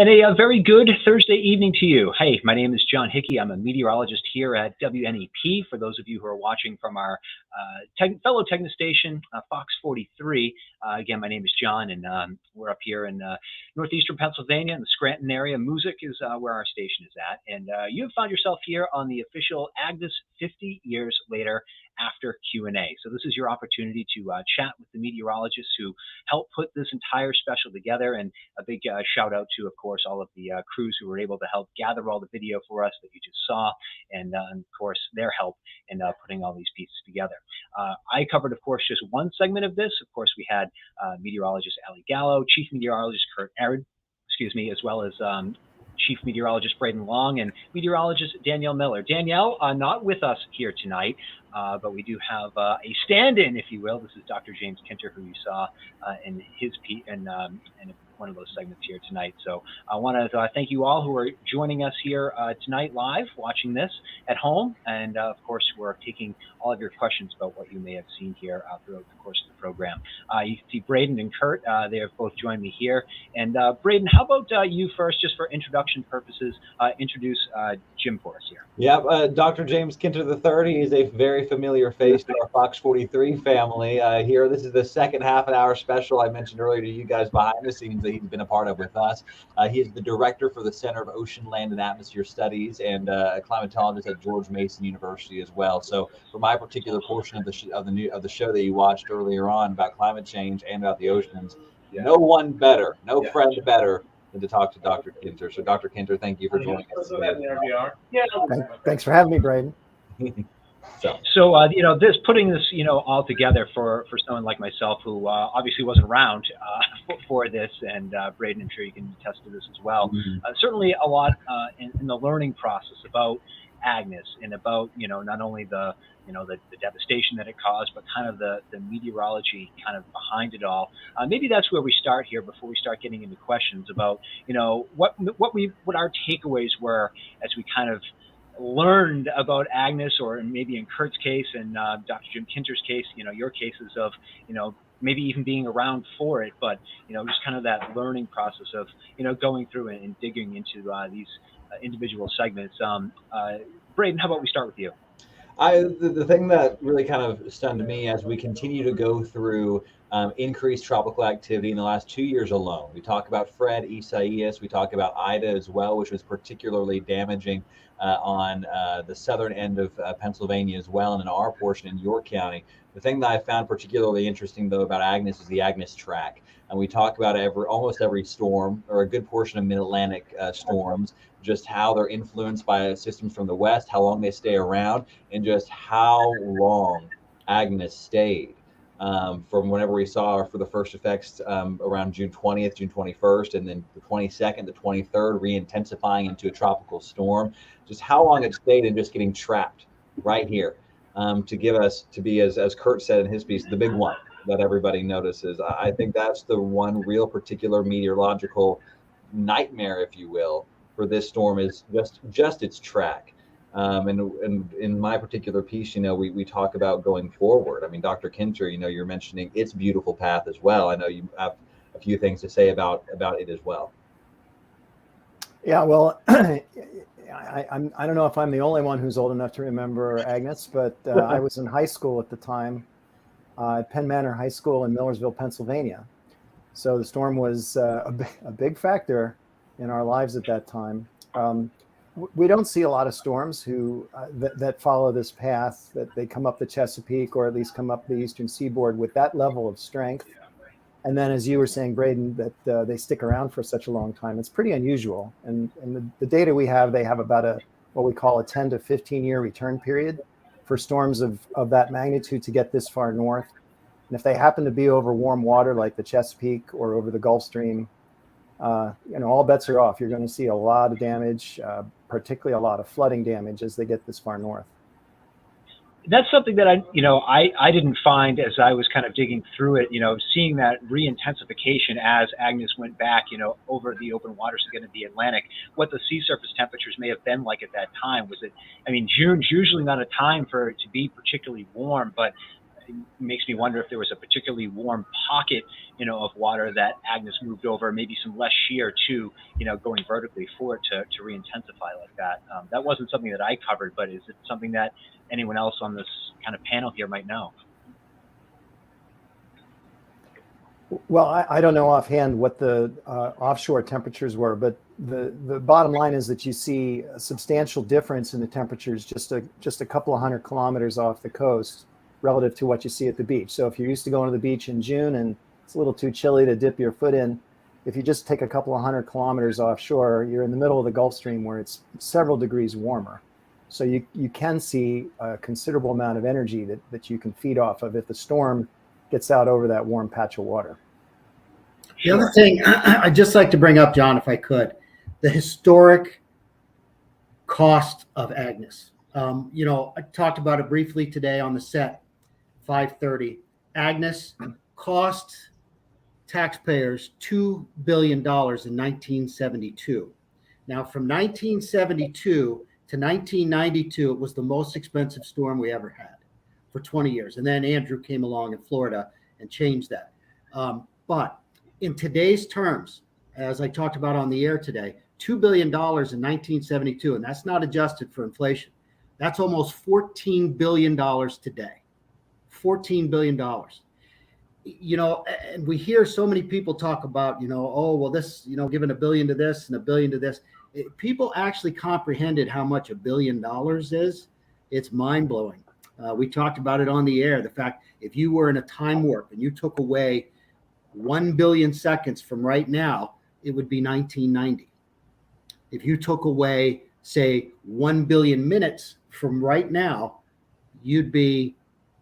And a very good Thursday evening to you. Hey, my name is John Hickey. I'm a meteorologist here at WNEP. For those of you who are watching from our fellow Techno station, FOX43, again, my name is John, and we're up here in northeastern Pennsylvania in the Scranton area. Music is where our station is at. And you have found yourself here on the official Agnes 50 Years Later After Q&A. So this is your opportunity to chat with the meteorologists who helped put this entire special together, and a big shout out to, of course, all of the crews who were able to help gather all the video for us that you just saw, and of course their help in putting all these pieces together. I covered, of course, just one segment of this. Of course, we had meteorologist Ali Gallo, chief meteorologist Kurt Arid, as well as Chief Meteorologist Braden Long and Meteorologist Danielle Miller. Danielle, not with us here tonight, but we do have a stand-in, if you will. This is Dr. James Kinter, who you saw in his in one of those segments here tonight. So I want to thank you all who are joining us here tonight live, watching this at home, and of course we're taking all of your questions about what you may have seen here throughout the course of the program. You can see Braden and Kurt, they have both joined me here. And Braden, how about you first, just for introduction purposes, introduce Jim for us here. Yeah, Dr. James Kinter III is a very familiar face to our Fox 43 family. Here, this is the second half an hour special I mentioned earlier to you guys behind the scenes that he's been a part of with us. He is the director for the Center of Ocean, Land, and Atmosphere Studies, and a climatologist at George Mason University as well. So for my particular portion of the show that you watched earlier on about climate change and about the oceans, no one better, no friend better than to talk to Dr. Kinter. So Dr. Kinter, thank you for joining us today. Thanks for having me, Braden. So putting this all together for someone like myself who obviously wasn't around for this, and Braden, I'm sure you can attest to this as well. Certainly a lot in the learning process about Agnes and about not only the devastation that it caused, but kind of the meteorology kind of behind it all. Maybe that's where we start here before we start getting into questions about what our takeaways were as we kind of learned about Agnes, or maybe in Kurt's case and Dr. Jim Kinter's case, your cases of maybe even being around for it, but just kind of that learning process of going through and digging into these individual segments. Braden, how about we start with you? The thing that really kind of stunned me as we continue to go through increased tropical activity in the last 2 years alone. We talk about Fred, Isaias, we talk about Ida as well, which was particularly damaging on the southern end of Pennsylvania as well, and in our portion in York County. The thing that I found particularly interesting, though, about Agnes is the Agnes Track. And we talk about almost every storm, or a good portion of mid-Atlantic storms, just how they're influenced by systems from the west, how long they stay around, and just how long Agnes stayed. From whenever we saw her for the first effects around June 20th, June 21st, and then the 22nd, the 23rd, re-intensifying into a tropical storm, just how long it stayed and just getting trapped right here to be, as Kurt said in his piece, the big one that everybody notices. I think that's the one real particular meteorological nightmare, if you will, for this storm is just its track. And in my particular piece, we talk about going forward. I mean, Dr. Kinter, you're mentioning its beautiful path as well. I know you have a few things to say about it as well. Yeah, well, I don't know if I'm the only one who's old enough to remember Agnes, but I was in high school at the time, at Penn Manor High School in Millersville, Pennsylvania. So the storm was a big factor in our lives at that time. We don't see a lot of storms that follow this path, that they come up the Chesapeake or at least come up the eastern seaboard with that level of strength. And then, as you were saying, Braden, that they stick around for such a long time. It's pretty unusual. And the data we have, they have about what we call a 10 to 15 year return period for storms of that magnitude to get this far north. And if they happen to be over warm water like the Chesapeake or over the Gulf Stream, all bets are off. You're going to see a lot of damage, particularly a lot of flooding damage as they get this far north. That's something that I didn't find as I was kind of digging through it, seeing that re-intensification as Agnes went back, over the open waters again in the Atlantic, what the sea surface temperatures may have been like at that time. June's usually not a time for it to be particularly warm, but it makes me wonder if there was a particularly warm pocket, of water that Agnes moved over, maybe some less shear too, going vertically for it to re-intensify like that. That wasn't something that I covered, but is it something that anyone else on this kind of panel here might know? Well, I don't know offhand what the offshore temperatures were, but the bottom line is that you see a substantial difference in the temperatures just a couple of 100 kilometers off the coast relative to what you see at the beach. So if you're used to going to the beach in June and it's a little too chilly to dip your foot in, if you just take a couple of 100 kilometers offshore, you're in the middle of the Gulf Stream where it's several degrees warmer. So you can see a considerable amount of energy that you can feed off of if the storm gets out over that warm patch of water. The other thing I'd just like to bring up, John, if I could, the historic cost of Agnes. I talked about it briefly today on the set, 5:30. Agnes cost taxpayers $2 billion in 1972. Now, from 1972 to 1992, it was the most expensive storm we ever had for 20 years. And then Andrew came along in Florida and changed that. But in today's terms, as I talked about on the air today, $2 billion in 1972, and that's not adjusted for inflation. That's almost $14 billion today. $14 billion. And we hear so many people talk about, oh, well, this, giving $1 billion to this and $1 billion to this. People actually comprehended how much $1 billion is. It's mind blowing. We talked about it on the air. The fact if you were in a time warp and you took away 1 billion seconds from right now, it would be 1990. If you took away, say, 1 billion minutes from right now, you'd be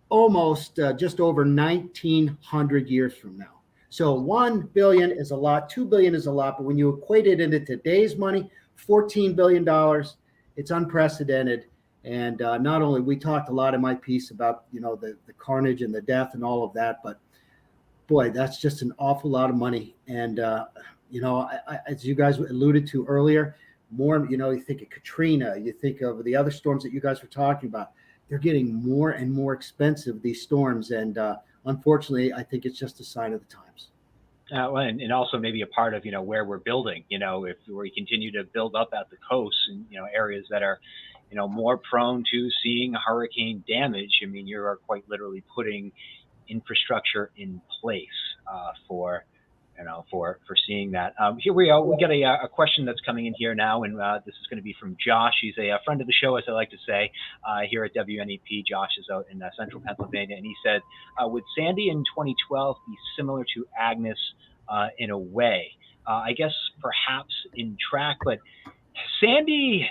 almost just over 1900 years from now. So 1 billion is a lot, 2 billion is a lot, but when you equate it into today's money, $14 billion, it's unprecedented. And not only, we talked a lot in my piece about, the carnage and the death and all of that, but boy, that's just an awful lot of money. And, as you guys alluded to earlier, more, you think of Katrina, you think of the other storms that you guys were talking about, they're getting more and more expensive, these storms. And unfortunately, I think it's just a sign of the times. And also maybe a part of, where we're building, if we continue to build up at the coast and, areas that are, more prone to seeing hurricane damage. I mean, you're quite literally putting infrastructure in place for seeing that. Here we are. We got a question that's coming in here now, and this is going to be from Josh. He's a friend of the show, as I like to say, here at WNEP. Josh is out in central Pennsylvania, and he said, would Sandy in 2012 be similar to Agnes in a way? I guess perhaps in track, but Sandy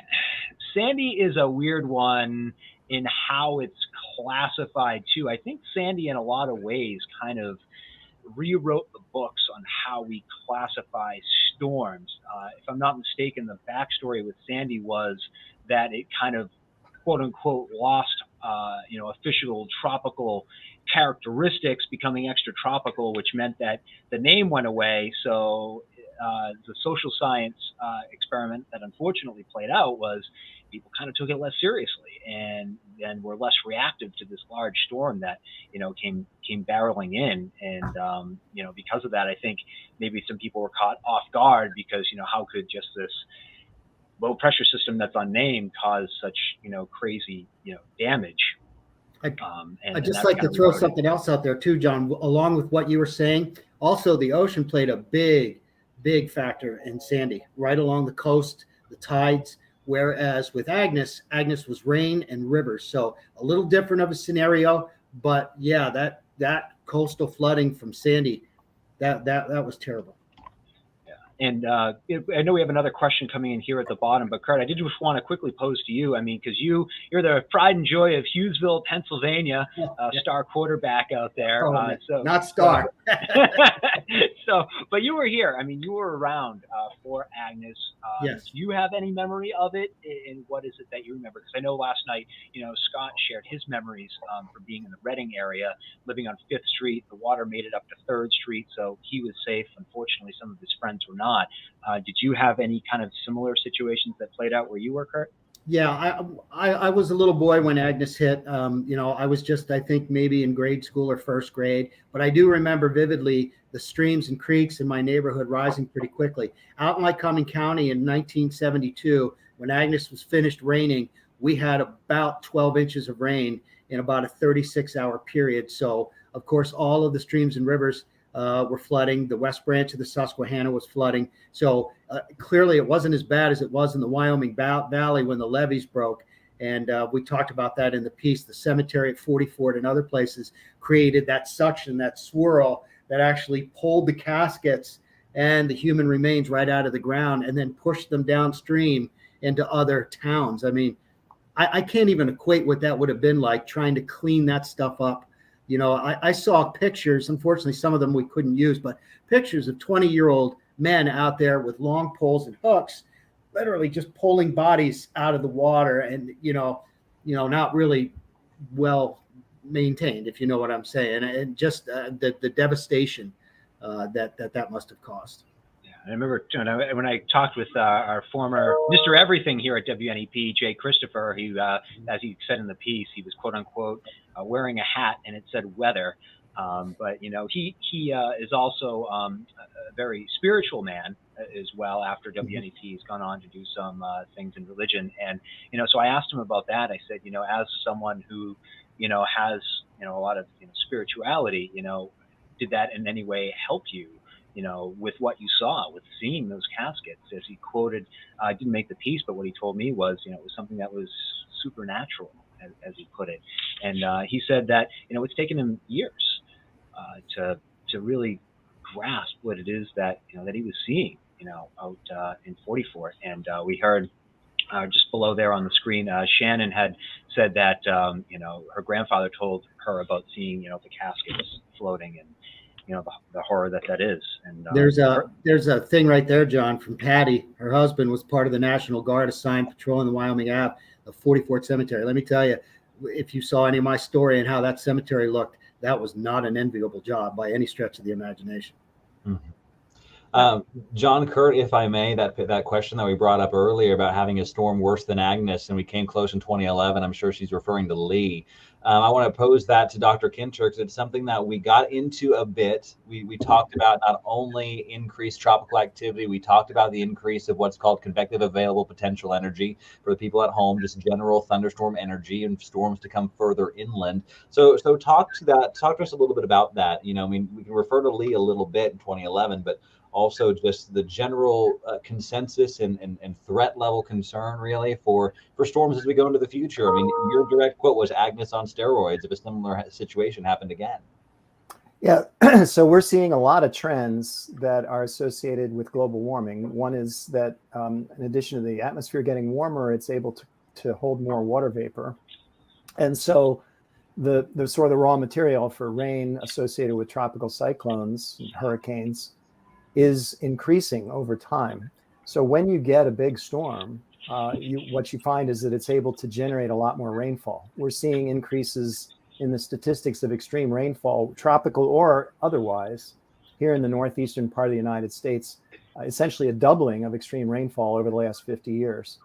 is a weird one in how it's classified too. I think Sandy, in a lot of ways, kind of rewrote the books on how we classify storms. If I'm not mistaken, the backstory with Sandy was that it kind of, quote unquote, lost, official tropical characteristics, becoming extratropical, which meant that the name went away. So the social science experiment that unfortunately played out was people kind of took it less seriously and were less reactive to this large storm that, came barreling in. And, because of that, I think maybe some people were caught off guard because, how could just this low pressure system that's unnamed cause such, crazy, damage? I'd just like to throw something else out there too, John, along with what you were saying. Also, the ocean played a big factor in Sandy, right along the coast, the tides. Whereas with Agnes was rain and rivers. So a little different of a scenario, but yeah, that coastal flooding from Sandy, that was terrible. And I know we have another question coming in here at the bottom, but Kurt, I did just want to quickly pose to you. I mean, because you're the pride and joy of Hughesville, Pennsylvania, star quarterback out there. So not star. But you were here. I mean, you were around for Agnes. Yes. Do you have any memory of it? And what is it that you remember? Because I know last night, Scott shared his memories from being in the Reading area, living on 5th Street. The water made it up to 3rd Street, so he was safe. Unfortunately, some of his friends were not. Did you have any kind of similar situations that played out where you were, Kurt? Yeah, I was a little boy when Agnes hit. I was just, I think, maybe in grade school or first grade, but I do remember vividly the streams and creeks in my neighborhood rising pretty quickly. Out in Lycoming County in 1972, when Agnes was finished raining, we had about 12 inches of rain in about a 36-hour period. So, of course, all of the streams and rivers were flooding. The West Branch of the Susquehanna was flooding. So clearly it wasn't as bad as it was in the Wyoming Valley when the levees broke. And we talked about that in the piece. The cemetery at 44 and other places created that suction, that swirl that actually pulled the caskets and the human remains right out of the ground and then pushed them downstream into other towns. I mean, I can't even equate what that would have been like trying to clean that stuff up. I saw pictures, unfortunately, some of them we couldn't use, but pictures of 20-year-old men out there with long poles and hooks, literally just pulling bodies out of the water and, not really well maintained, if you know what I'm saying. And just the devastation that must have caused. I remember when I talked with our former Mr. Everything here at WNEP, Jay Christopher, he, as he said in the piece, he was quote unquote wearing a hat and it said weather. But he is also a very spiritual man as well. After WNEP, he's gone on to do some things in religion, and so I asked him about that. I said, as someone who has a lot of spirituality, did that in any way help you? With what you saw, with seeing those caskets, as he quoted, I didn't make the piece, but what he told me was, it was something that was supernatural, as he put it. And he said that, it's taken him years to really grasp what it is that, that he was seeing, out in 44th. And we heard just below there on the screen, Shannon had said that, her grandfather told her about seeing, the caskets floating and, the horror that is. And there's a thing right there, John, from Patty. Her husband was part of the National Guard assigned patrolling the Wyoming Ave, the 44th Cemetery. Let me tell you, if you saw any of my story and how that cemetery looked, that was not an enviable job by any stretch of the imagination. Mm-hmm. John Kurt, if I may, that question that we brought up earlier about having a storm worse than Agnes, and we came close in 2011. I'm sure she's referring to Lee. I want to pose that to Dr. Kinter because it's something that we got into a bit. We talked about not only increased tropical activity, we talked about the increase of what's called convective available potential energy for the people at home, just general thunderstorm energy and storms to come further inland. So talk to us a little bit about that. We can refer to Lee a little bit in 2011, but also just the general consensus and threat level concern really for storms as we go into the future. I mean, your direct quote was Agnes on steroids if a similar situation happened again. Yeah, so we're seeing a lot of trends that are associated with global warming. One is that in addition to the atmosphere getting warmer, it's able to hold more water vapor. And so the sort of the raw material for rain associated with tropical cyclones, and hurricanes, is increasing over time. So when you get a big storm, what you find is that it's able to generate a lot more rainfall. We're seeing increases in the statistics of extreme rainfall, tropical or otherwise, here in the northeastern part of the United States, essentially a doubling of extreme rainfall over the last 50 years.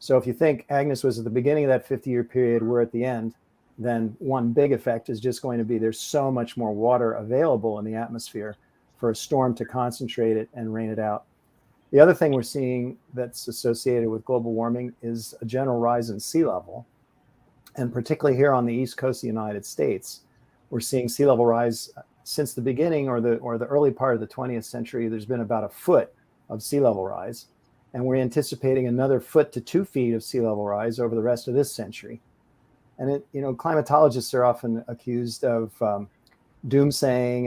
So if you think Agnes was at the beginning of that 50-year period, we're at the end, then one big effect is just going to be there's so much more water available in the atmosphere for a storm to concentrate it and rain it out. The other thing we're seeing that's associated with global warming is a general rise in sea level. And particularly here on the East Coast of the United States, we're seeing sea level rise since the beginning or the early part of the 20th century. There's been about a foot of sea level rise. And we're anticipating another foot to 2 feet of sea level rise over the rest of this century. And climatologists are often accused of doomsaying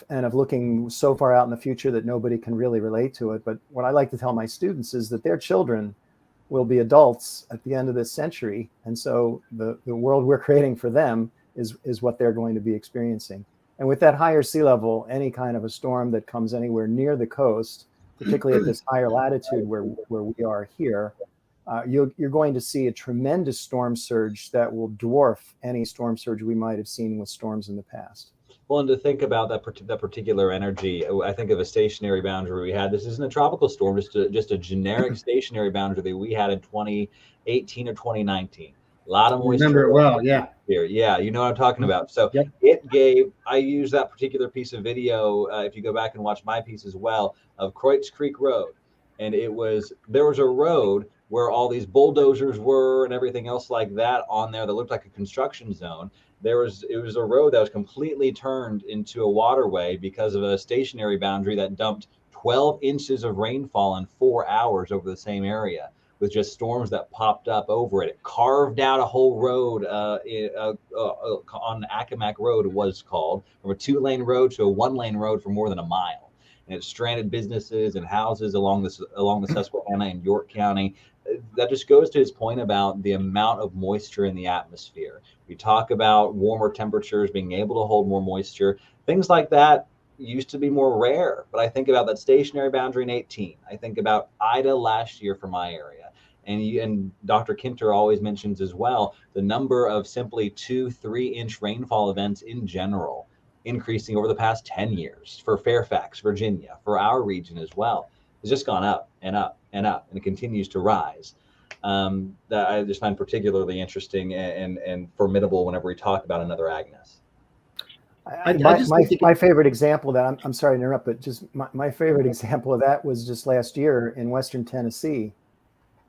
and of looking so far out in the future that nobody can really relate to it. But what I like to tell my students is that their children will be adults at the end of this century. And so the world we're creating for them is what they're going to be experiencing. And with that higher sea level, any kind of a storm that comes anywhere near the coast, particularly at this higher latitude where we are here, you're going to see a tremendous storm surge that will dwarf any storm surge we might have seen with storms in the past. Well, and to think about that particular energy, I think of a stationary boundary we had. This isn't a tropical storm, just a generic stationary boundary that we had in 2018 or 2019. A lot of moisture. Remember it well, yeah. Here, yeah, you know what I'm talking about. So Yep. I use that particular piece of video. If you go back and watch my piece as well, of Croix Creek Road, and there was a road where all these bulldozers were and everything else like that on there that looked like a construction zone. It was a road that was completely turned into a waterway because of a stationary boundary that dumped 12 inches of rainfall in 4 hours over the same area, with just storms that popped up over it. It carved out a whole road on Accomack Road, it was called, from a 2-lane road to a 1-lane road for more than a mile. And it stranded businesses and houses along the Susquehanna and York County. That just goes to his point about the amount of moisture in the atmosphere. We talk about warmer temperatures, being able to hold more moisture. Things like that used to be more rare. But I think about that stationary boundary in 18. I think about Ida last year for my area. And Dr. Kinter always mentions as well the number of simply 2-3 inch rainfall events in general increasing over the past 10 years for Fairfax, Virginia, for our region as well. It's just gone up and up and up, and it continues to rise. That I just find particularly interesting and formidable whenever we talk about another Agnes. My favorite example of that, I'm sorry to interrupt, but just my favorite example of that was just last year in Western Tennessee.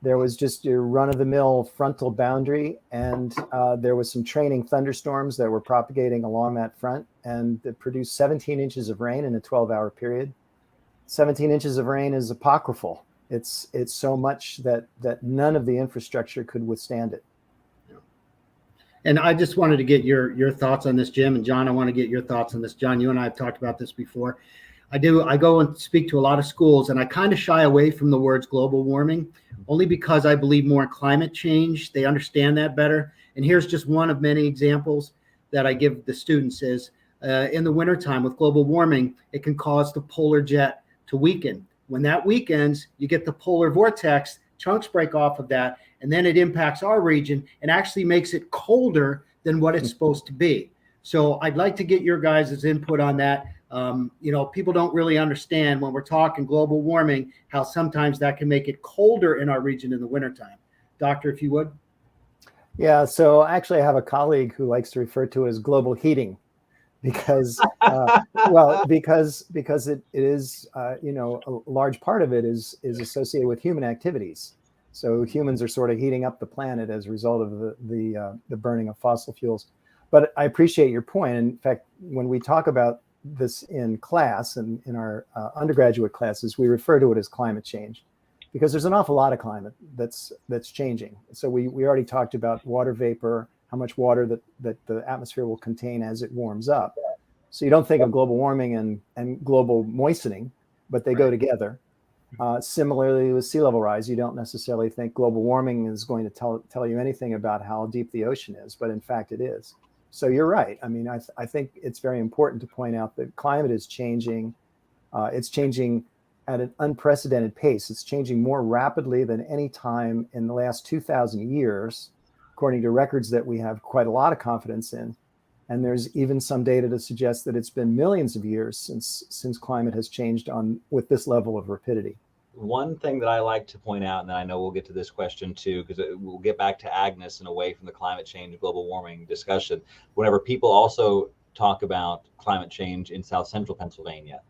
There was just your run-of-the-mill frontal boundary, and there was some training thunderstorms that were propagating along that front, and it produced 17 inches of rain in a 12-hour period. 17 inches of rain is apocryphal. It's so much that none of the infrastructure could withstand it. And I just wanted to get your thoughts on this, Jim, and John, I want to get your thoughts on this. John, you and I have talked about this before. I go and speak to a lot of schools, and I kind of shy away from the words global warming, only because I believe more in climate change. They understand that better. And here's just one of many examples that I give the students is in the wintertime with global warming, it can cause the polar jet to weaken. When that weakens, you get the polar vortex, chunks break off of that, and then it impacts our region and actually makes it colder than what it's supposed to be. So I'd like to get your guys' input on that. People don't really understand when we're talking global warming, how sometimes that can make it colder in our region in the wintertime. Doctor, if you would. Yeah, so actually I have a colleague who likes to refer to it as global heating because, because it is, a large part of it is associated with human activities. So humans are sort of heating up the planet as a result of the burning of fossil fuels. But I appreciate your point. In fact, when we talk about this in class and in our undergraduate classes, we refer to it as climate change because there's an awful lot of climate that's changing. So we already talked about water vapor, how much water that the atmosphere will contain as it warms up. So you don't think of global warming and global moistening, but they go together. Similarly with sea level rise, you don't necessarily think global warming is going to tell you anything about how deep the ocean is, but in fact it is. So you're right. I mean, I think it's very important to point out that climate is changing. It's changing at an unprecedented pace. It's changing more rapidly than any time in the last 2,000 years, according to records that we have quite a lot of confidence in. And there's even some data to suggest that it's been millions of years since climate has changed with this level of rapidity. One thing that I like to point out, and I know we'll get to this question too, because we'll get back to Agnes and away from the climate change, global warming discussion. Whenever people also talk about climate change in South Central Pennsylvania,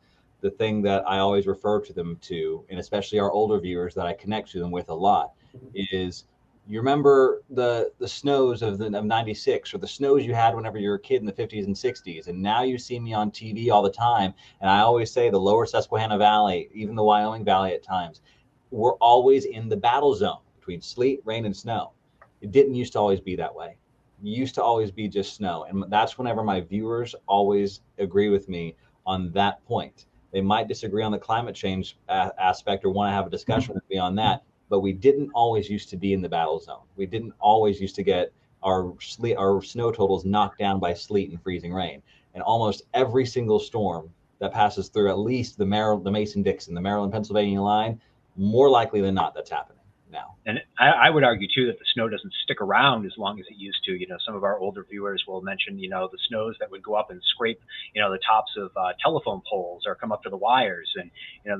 the thing that I always refer to them to, and especially our older viewers that I connect to them with a lot, is you remember the snows of 96 or the snows you had whenever you were a kid in the 50s and 60s. And now you see me on TV all the time. And I always say the lower Susquehanna Valley, even the Wyoming Valley at times, we're always in the battle zone between sleet, rain, and snow. It didn't used to always be that way. It used to always be just snow. And that's whenever my viewers always agree with me on that point. They might disagree on the climate change aspect or want to have a discussion with me on that. But we didn't always used to be in the battle zone. We didn't always used to get our snow totals knocked down by sleet and freezing rain. And almost every single storm that passes through at least the Mason-Dixon, the Maryland-Pennsylvania line, more likely than not, that's happening. now. And I would argue too that the snow doesn't stick around as long as it used to. Some of our older viewers will mention, the snows that would go up and scrape, the tops of telephone poles or come up to the wires. And,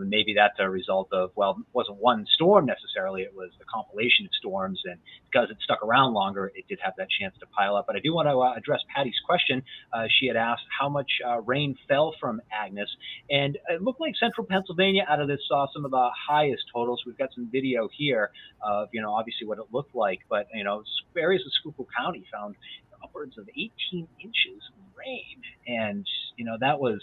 maybe that's a result of, well, it wasn't one storm necessarily. It was the compilation of storms. And because it stuck around longer, it did have that chance to pile up. But I do want to address Patty's question. She had asked how much rain fell from Agnes. And it looked like central Pennsylvania out of this saw some of the highest totals. We've got some video here of, obviously what it looked like, but, areas of Schuylkill County found upwards of 18 inches of rain. And, that was,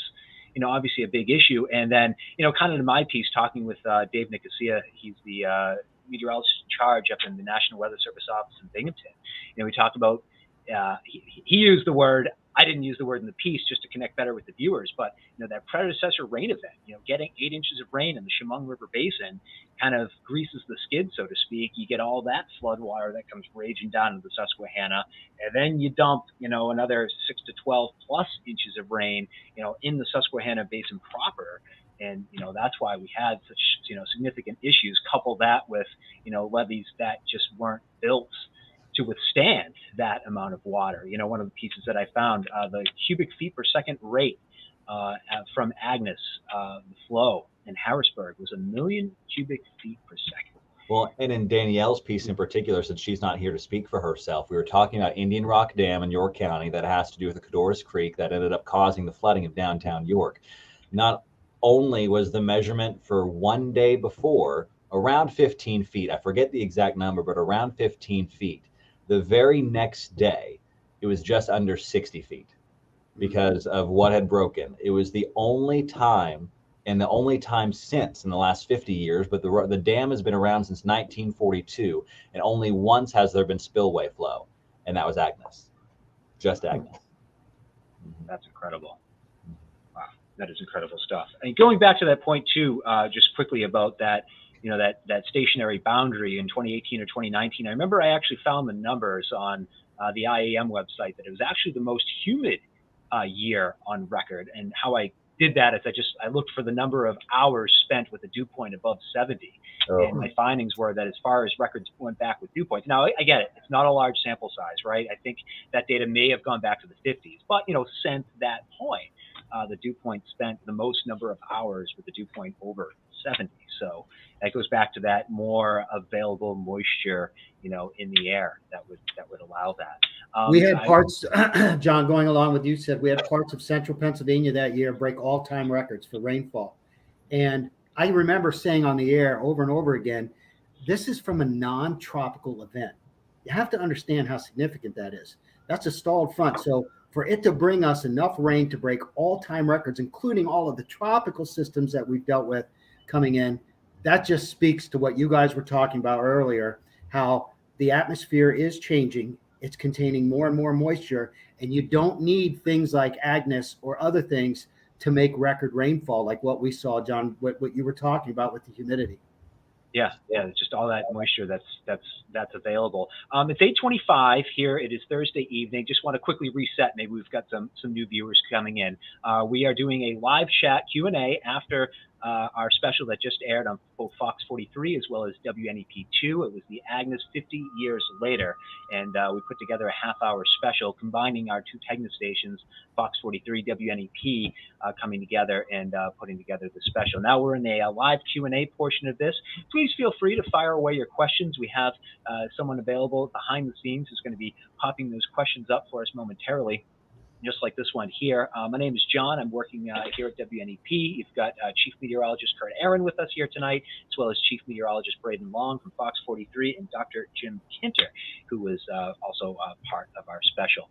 obviously a big issue. And then, kind of in my piece, talking with Dave Nicosia, he's the meteorologist in charge up in the National Weather Service office in Binghamton. We talked about, he used the word, I didn't use the word in the piece just to connect better with the viewers, but that predecessor rain event, getting 8 inches of rain in the Chemung River Basin kind of greases the skid, so to speak. You get all that flood water that comes raging down into the Susquehanna, and then you dump, another 6 to 12 plus inches of rain, in the Susquehanna Basin proper. And, that's why we had such, significant issues. Couple that with, levees that just weren't built to withstand that amount of water. One of the pieces that I found, the cubic feet per second rate from Agnes, the flow in Harrisburg was 1 million cubic feet per second. Well, and in Danielle's piece in particular, since she's not here to speak for herself, we were talking about Indian Rock Dam in York County that has to do with the Codorus Creek that ended up causing the flooding of downtown York. Not only was the measurement for one day before around 15 feet, I forget the exact number, but around 15 feet. The very next day, it was just under 60 feet because of what had broken. It was the only time, and the only time since in the last 50 years, but the dam has been around since 1942, and only once has there been spillway flow, and that was Agnes. Just Agnes. That's incredible. Wow, that is incredible stuff. And going back to that point too, just quickly about that, that stationary boundary in 2018 or 2019. I remember I actually found the numbers on the IAM website that it was actually the most humid year on record. And how I did that is I looked for the number of hours spent with a dew point above 70. Oh. And my findings were that as far as records went back with dew points, now I get it, it's not a large sample size, right? I think that data may have gone back to the 50s, but since that point, the dew point spent the most number of hours with the dew point over 70. So that goes back to that more available moisture, in the air that would allow that. We had parts, John, going along with you said, we had parts of central Pennsylvania that year break all-time records for rainfall. And I remember saying on the air over and over again, this is from a non-tropical event. You have to understand how significant that is. That's a stalled front. So for it to bring us enough rain to break all-time records, including all of the tropical systems that we've dealt with coming in, that just speaks to what you guys were talking about earlier, how the atmosphere is changing. It's containing more and more moisture, and you don't need things like Agnes or other things to make record rainfall like what we saw, John, what you were talking about with the humidity. Yeah, just all that moisture that's available. It's 8:25 here. It is Thursday evening. Just want to quickly reset. Maybe we've got some new viewers coming in. We are doing a live chat Q&A after our special that just aired on both Fox 43 as well as WNEP 2. It was the Agnes 50 years later, and we put together a half-hour special combining our two Tegna stations, Fox 43, WNEP, coming together and putting together the special. Now we're in a live Q&A portion of this. Please feel free to fire away your questions. We have someone available behind the scenes who's going to be popping those questions up for us momentarily, just like this one here. My name is John. I'm working here at WNEP. You've got Chief Meteorologist Kurt Aaron with us here tonight, as well as Chief Meteorologist Braden Long from Fox 43 and Dr. Jim Kinter, who was also part of our special.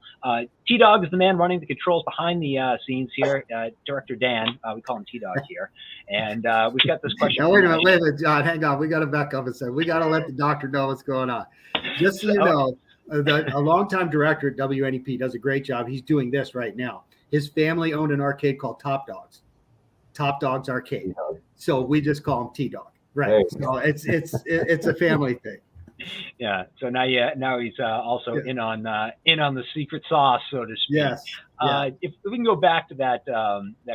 T-Dog is the man running the controls behind the scenes here. Director Dan, we call him T-Dog here. And we've got this question. Now, wait a minute, John. Hang on. We got to back up and say, we got to let the doctor know what's going on. Just so you know, a longtime director at WNEP does a great job. He's doing this right now. His family owned an arcade called Top Dogs Arcade. So we just call him T-Dog. Right. So it's a family thing. Yeah. So now he's also in on the secret sauce, so to speak. Yes. If we can go back to that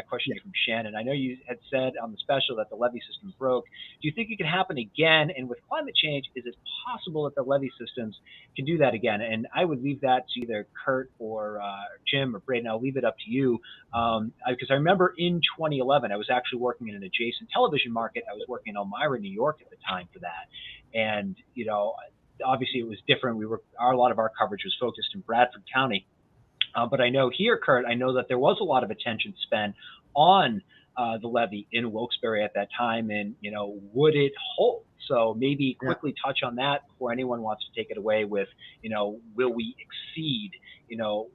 question from Shannon, I know you had said on the special that the levee system broke. Do you think it could happen again? And with climate change, is it possible that the levee systems can do that again? And I would leave that to either Kurt or Jim or Braden. I'll leave it up to you, because I remember in 2011, I was actually working in an adjacent television market. I was working in Elmira, New York at the time for that. And, obviously it was different. A lot of our coverage was focused in Bradford County. But I know here, Kurt, I know that there was a lot of attention spent on the levee in Wilkes-Barre at that time, and would it hold? So maybe quickly touch on that before anyone wants to take it away with, will we exceed,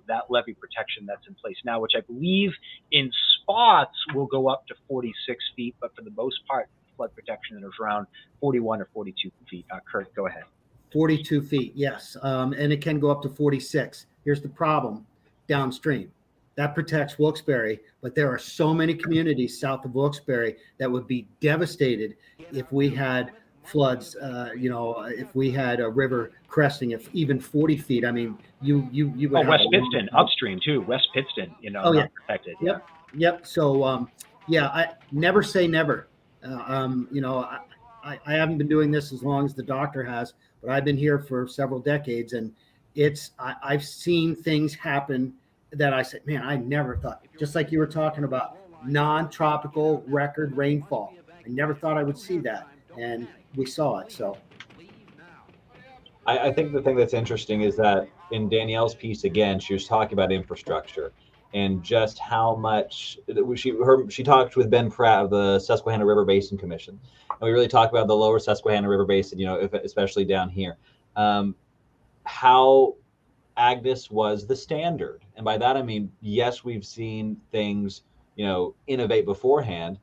that levee protection that's in place now, which I believe in spots will go up to 46 feet, but for the most part, flood protection is around 41 or 42 feet. Kurt, go ahead. 42 feet, yes, and it can go up to 46. Here's the problem. Downstream. That protects Wilkes-Barre, but there are so many communities south of Wilkes-Barre that would be devastated if we had floods, if we had a river cresting if even 40 feet. I mean, you would West Pittston upstream too. West Pittston, not protected. Yep. So, I never say never. I haven't been doing this as long as the doctor has, but I've been here for several decades, and I've seen things happen that I said, man, I never thought, just like you were talking about non-tropical record rainfall. I never thought I would see that. And we saw it. So I think the thing that's interesting is that in Danielle's piece, again, she was talking about infrastructure and just how much she talked with Ben Pratt of the Susquehanna River Basin Commission. And we really talked about the lower Susquehanna River Basin, especially down here. How Agnes was the standard. And by that, I mean, yes, we've seen things, innovate beforehand,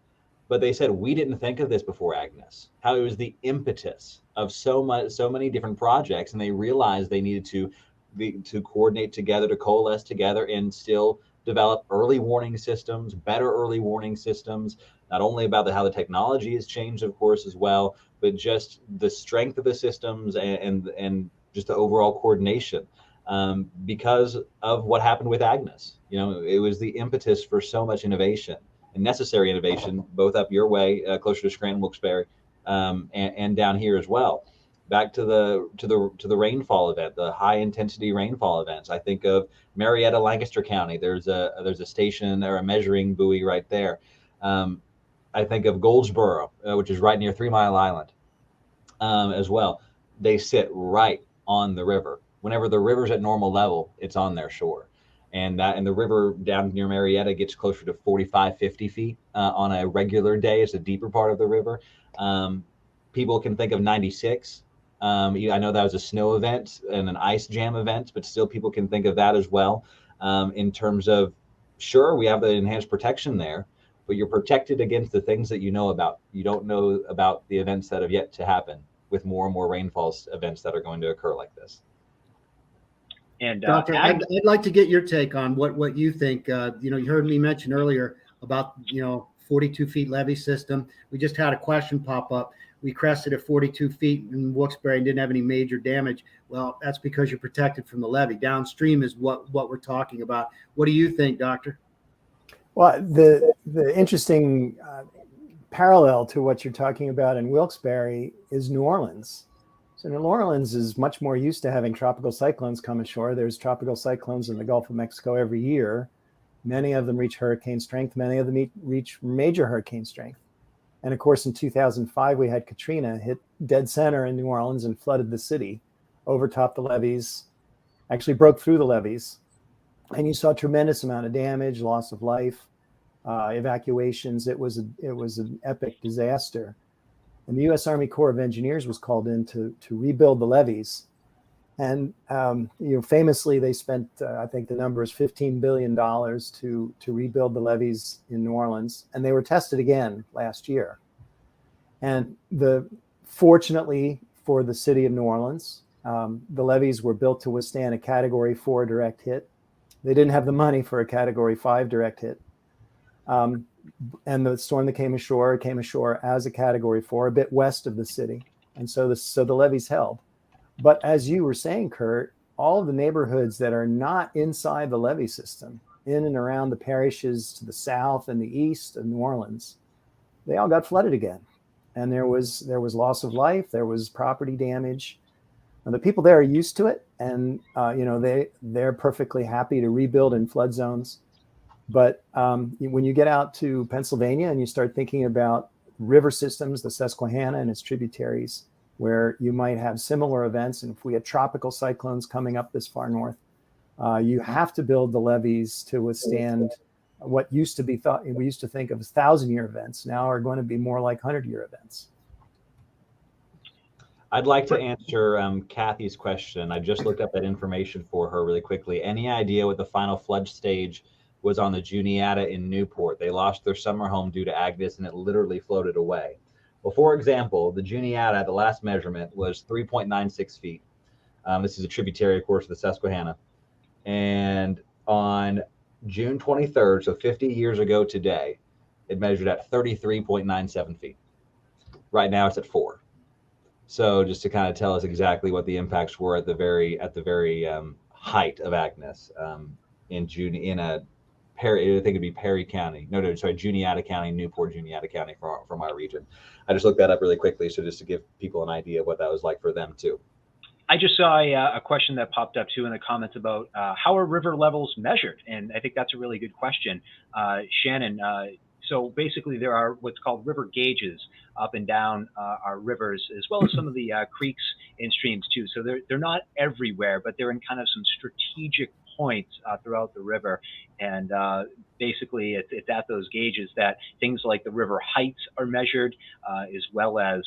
but they said, we didn't think of this before Agnes, how it was the impetus of so many different projects. And they realized they needed to coordinate together, to coalesce together and still develop early warning systems, better early warning systems, not only about how the technology has changed, of course, as well, but just the strength of the systems and just the overall coordination, because of what happened with Agnes. It was the impetus for so much innovation and necessary innovation, both up your way, closer to Scranton, Wilkes-Barre, and down here as well. Back to the rainfall event, the high intensity rainfall events. I think of Marietta, Lancaster County. There's a station or a measuring buoy right there. I think of Goldsboro, which is right near 3 Mile Island, as well. They sit right on the river. Whenever the river's at normal level, it's on their shore. And the river down near Marietta gets closer to 45, 50 feet on a regular day. It's a deeper part of the river. People can think of 96. I know that was a snow event and an ice jam event, but still people can think of that as well. In terms of, sure, we have the enhanced protection there, but you're protected against the things that you know about. You don't know about the events that have yet to happen with more and more rainfall events that are going to occur like this. And Doctor, I'd like to get your take on what you think. You heard me mention earlier about 42 feet levee system. We just had a question pop up. We crested at 42 feet in Wilkes-Barre and didn't have any major damage. Well, that's because you're protected from the levee. Downstream is what we're talking about. What do you think, Doctor? Well, the interesting parallel to what you're talking about in Wilkes-Barre is New Orleans. So New Orleans is much more used to having tropical cyclones come ashore. There's tropical cyclones in the Gulf of Mexico every year. Many of them reach hurricane strength. Many of them reach major hurricane strength. And of course, in 2005, we had Katrina hit dead center in New Orleans and flooded the city, overtopped the levees, actually broke through the levees. And you saw a tremendous amount of damage, loss of life, evacuations. It was an epic disaster. And the U.S. Army Corps of Engineers was called in to rebuild the levees. And famously, they spent, I think the number is $15 billion to rebuild the levees in New Orleans. And they were tested again last year. And fortunately for the city of New Orleans, the levees were built to withstand a Category 4 direct hit. They didn't have the money for a Category 5 direct hit. And the storm that came ashore as a Category 4, a bit west of the city. And so the levees held. But as you were saying, Kurt, all of the neighborhoods that are not inside the levee system in and around the parishes to the south and the east of New Orleans, they all got flooded again. And there was loss of life, there was property damage. And the people there are used to it, and they're perfectly happy to rebuild in flood zones. But when you get out to Pennsylvania and you start thinking about river systems, the Susquehanna and its tributaries, where you might have similar events, and if we had tropical cyclones coming up this far north, you have to build the levees to withstand what we used to think of as 1,000-year events now are going to be more like 100-year events. I'd like to answer Kathy's question. I just looked up that information for her really quickly. Any idea what the final flood stage was on the Juniata in Newport? They lost their summer home due to Agnes, and it literally floated away. Well, for example, the Juniata at the last measurement was 3.96 feet. This is a tributary, of course, of the Susquehanna. And on June 23rd, so 50 years ago today, it measured at 33.97 feet. Right now it's at 4. So just to kind of tell us exactly what the impacts were at the very height of Agnes in June in a Perry, I think it'd be Perry County. No, sorry, Juniata County, Newport, Juniata County from our region. I just looked that up really quickly, so just to give people an idea of what that was like for them too. I just saw a question that popped up too in the comments about how are river levels measured, and I think that's a really good question, Shannon. So basically, there are what's called river gauges up and down our rivers, as well as some of the creeks and streams too. So they're not everywhere, but they're in kind of some strategic points throughout the river. And basically, it's at those gauges that things like the river heights are measured, as well as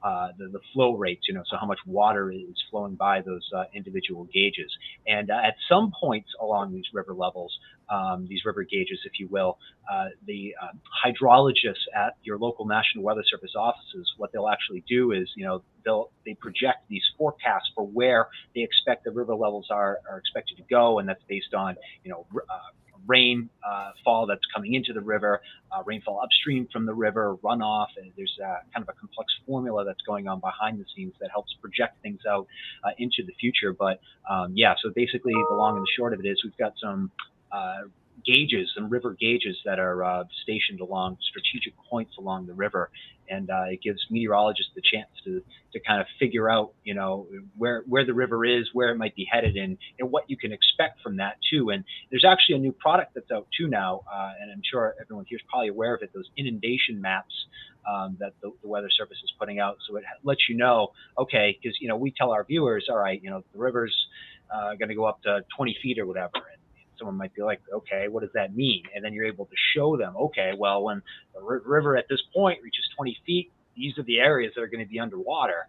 the flow rates, so how much water is flowing by those individual gauges. And at some points along these river levels, these river gauges, if you will, the hydrologists at your local National Weather Service offices, what they'll actually do is, they project these forecasts for where they expect the river levels are expected to go, and that's based on, rain fall that's coming into the river, rainfall upstream from the river, runoff, and there's kind of a complex formula that's going on behind the scenes that helps project things out into the future. But so basically the long and the short of it is we've got some gauges, some river gauges that are stationed along strategic points along the river, and it gives meteorologists the chance to kind of figure out, where the river is, where it might be headed, and what you can expect from that too. And there's actually a new product that's out too now, and I'm sure everyone here is probably aware of it, those inundation maps that the Weather Service is putting out. So it lets you know, okay, because we tell our viewers, all right, the river's going to go up to 20 feet or whatever, and someone might be like, okay, what does that mean? And then you're able to show them, okay, well, when the river at this point reaches 20 feet, these are the areas that are going to be underwater.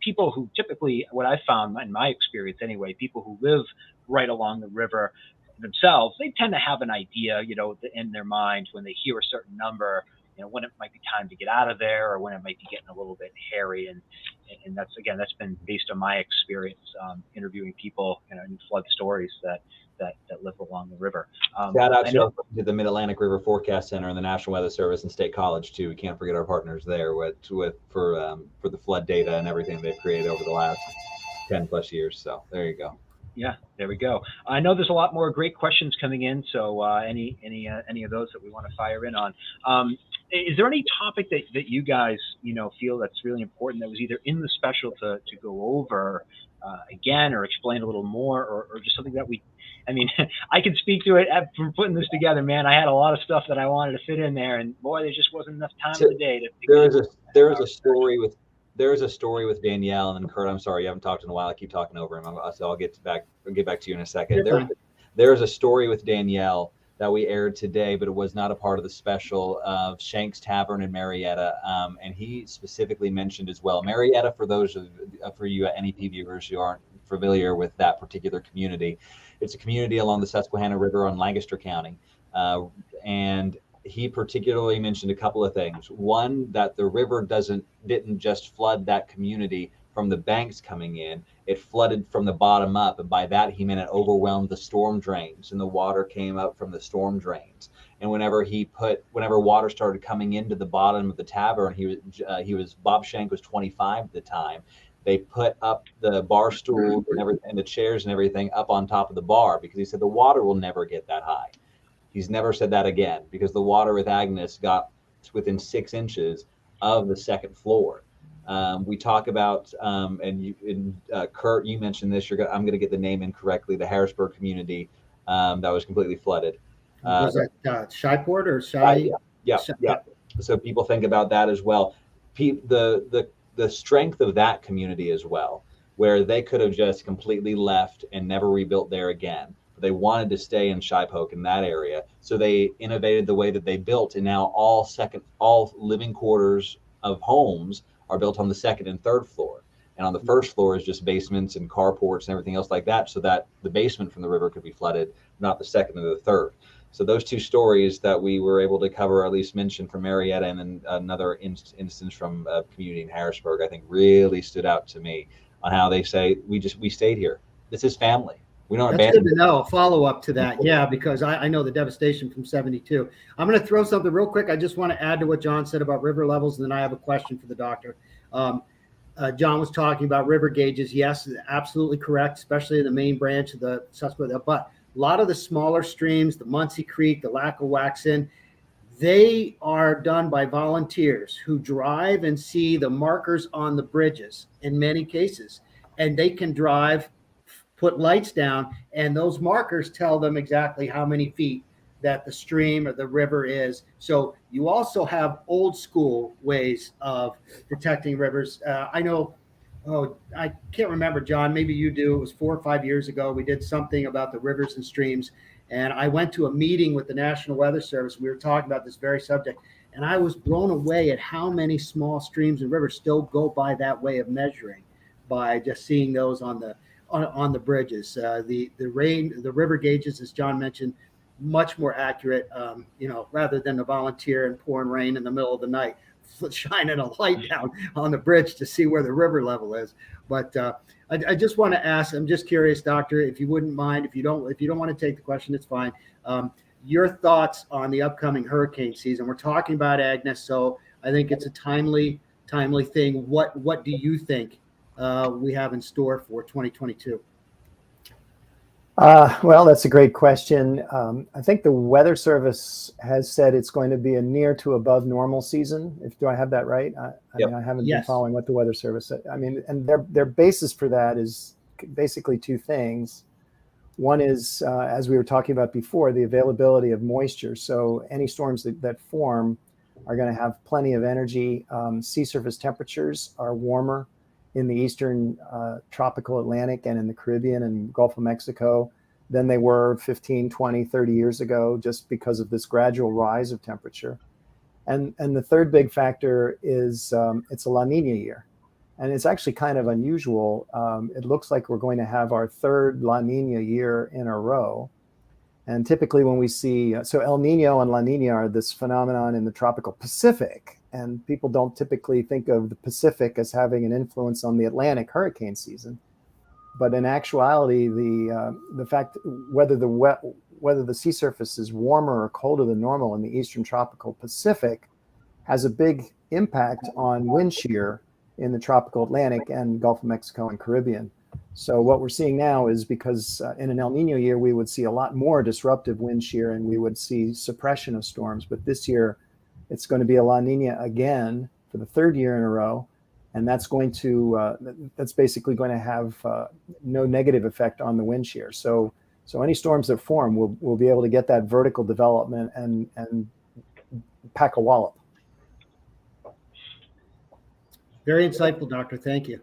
People who typically, what I found in my experience anyway, people who live right along the river themselves, they tend to have an idea, in their mind when they hear a certain number, when it might be time to get out of there or when it might be getting a little bit hairy. And that's been based on my experience interviewing people in flood stories that live along the river. Shout out to the Mid-Atlantic River Forecast Center and the National Weather Service and State College too. We can't forget our partners there for the flood data and everything they've created over the last 10 plus years. So there you go. Yeah, there we go. I know there's a lot more great questions coming in. So any of those that we want to fire in on. Is there any topic that you guys feel that's really important that was either in the special to go over again or explain a little more, or just something that I can speak to it from putting this together, man. I had a lot of stuff that I wanted to fit in there, and boy, there just wasn't enough time in the day to. There is a story with Danielle, and Kurt, I'm sorry you haven't talked in a while. I keep talking over him, so I'll get back to you in a second. There's a story with Danielle that we aired today, but it was not a part of the special of Shank's Tavern in Marietta, and he specifically mentioned as well Marietta. For you NEP viewers who aren't familiar with that particular community, it's a community along the Susquehanna River on Lancaster County, and he particularly mentioned a couple of things. One, that the river didn't just flood that community from the banks coming in, it flooded from the bottom up, and by that he meant it overwhelmed the storm drains, and the water came up from the storm drains. And whenever water started coming into the bottom of the tavern, Bob Shank was 25 at the time. They put up the bar stool and the chairs and everything up on top of the bar, because he said the water will never get that high. He's never said that again, because the water with Agnes got within 6 inches of the second floor. We talk about, Kurt, you mentioned this. I'm going to get the name incorrectly. The Harrisburg community that was completely flooded. Was that Shyport or Shy? Yeah. So people think about that as well. The strength of that community as well, where they could have just completely left and never rebuilt there again. But they wanted to stay in Shipoke in that area, so they innovated the way that they built, and now all living quarters of homes are built on the second and third floor. And on the first floor is just basements and carports and everything else like that, so that the basement from the river could be flooded, not the second or the third. So those two stories that we were able to cover, or at least mention, from Marietta, and then another instance from a community in Harrisburg, I think really stood out to me on how they say, we stayed here. This is family. We don't abandon. That's good to know. Follow up to that. Yeah, because I know the devastation from 72. I'm going to throw something real quick. I just want to add to what John said about river levels, and then I have a question for the doctor. John was talking about river gauges. Yes, absolutely correct, especially in the main branch of the Susquehanna. But a lot of the smaller streams, the Muncie Creek, the Lackawaxen, they are done by volunteers who drive and see the markers on the bridges in many cases. And they can drive, put lights down, and those markers tell them exactly how many feet that the stream or the river is. So you also have old school ways of detecting rivers. I know, I can't remember, John, maybe you do. It was 4 or 5 years ago. We did something about the rivers and streams. And I went to a meeting with the National Weather Service. We were talking about this very subject. And I was blown away at how many small streams and rivers still go by that way of measuring, by just seeing those on the bridges. The river gauges, as John mentioned, much more accurate, rather than a volunteer and pouring rain in the middle of the night, shining a light down on the bridge to see where the river level is. But I just want to ask, I'm just curious, Doctor, if you wouldn't mind, if you don't want to take the question, it's fine. Your thoughts on the upcoming hurricane season. We're talking about Agnes, so I think it's a timely thing. What do you think we have in store for 2022? Well, that's a great question. I think the Weather Service has said it's going to be a near to above normal season. Do I have that right? I mean, I haven't been following what the Weather Service said. I mean, and their basis for that is basically two things. One is, as we were talking about before, the availability of moisture. So any storms that form are going to have plenty of energy. Sea surface temperatures are warmer in the eastern tropical Atlantic and in the Caribbean and Gulf of Mexico than they were 15, 20, 30 years ago, just because of this gradual rise of temperature. And the third big factor is it's a La Nina year. And it's actually kind of unusual. It looks like we're going to have our third La Nina year in a row. And typically when we see, so El Nino and La Nina are this phenomenon in the tropical Pacific. And people don't typically think of the Pacific as having an influence on the Atlantic hurricane season. But in actuality, the fact whether the sea surface is warmer or colder than normal in the eastern tropical Pacific has a big impact on wind shear in the tropical Atlantic and Gulf of Mexico and Caribbean. So what we're seeing now is because in an El Nino year, we would see a lot more disruptive wind shear and we would see suppression of storms. But this year, it's going to be a La Nina again for the third year in a row. And that's basically going to have no negative effect on the wind shear. So any storms that form will be able to get that vertical development and pack a wallop. Very insightful, Doctor. Thank you.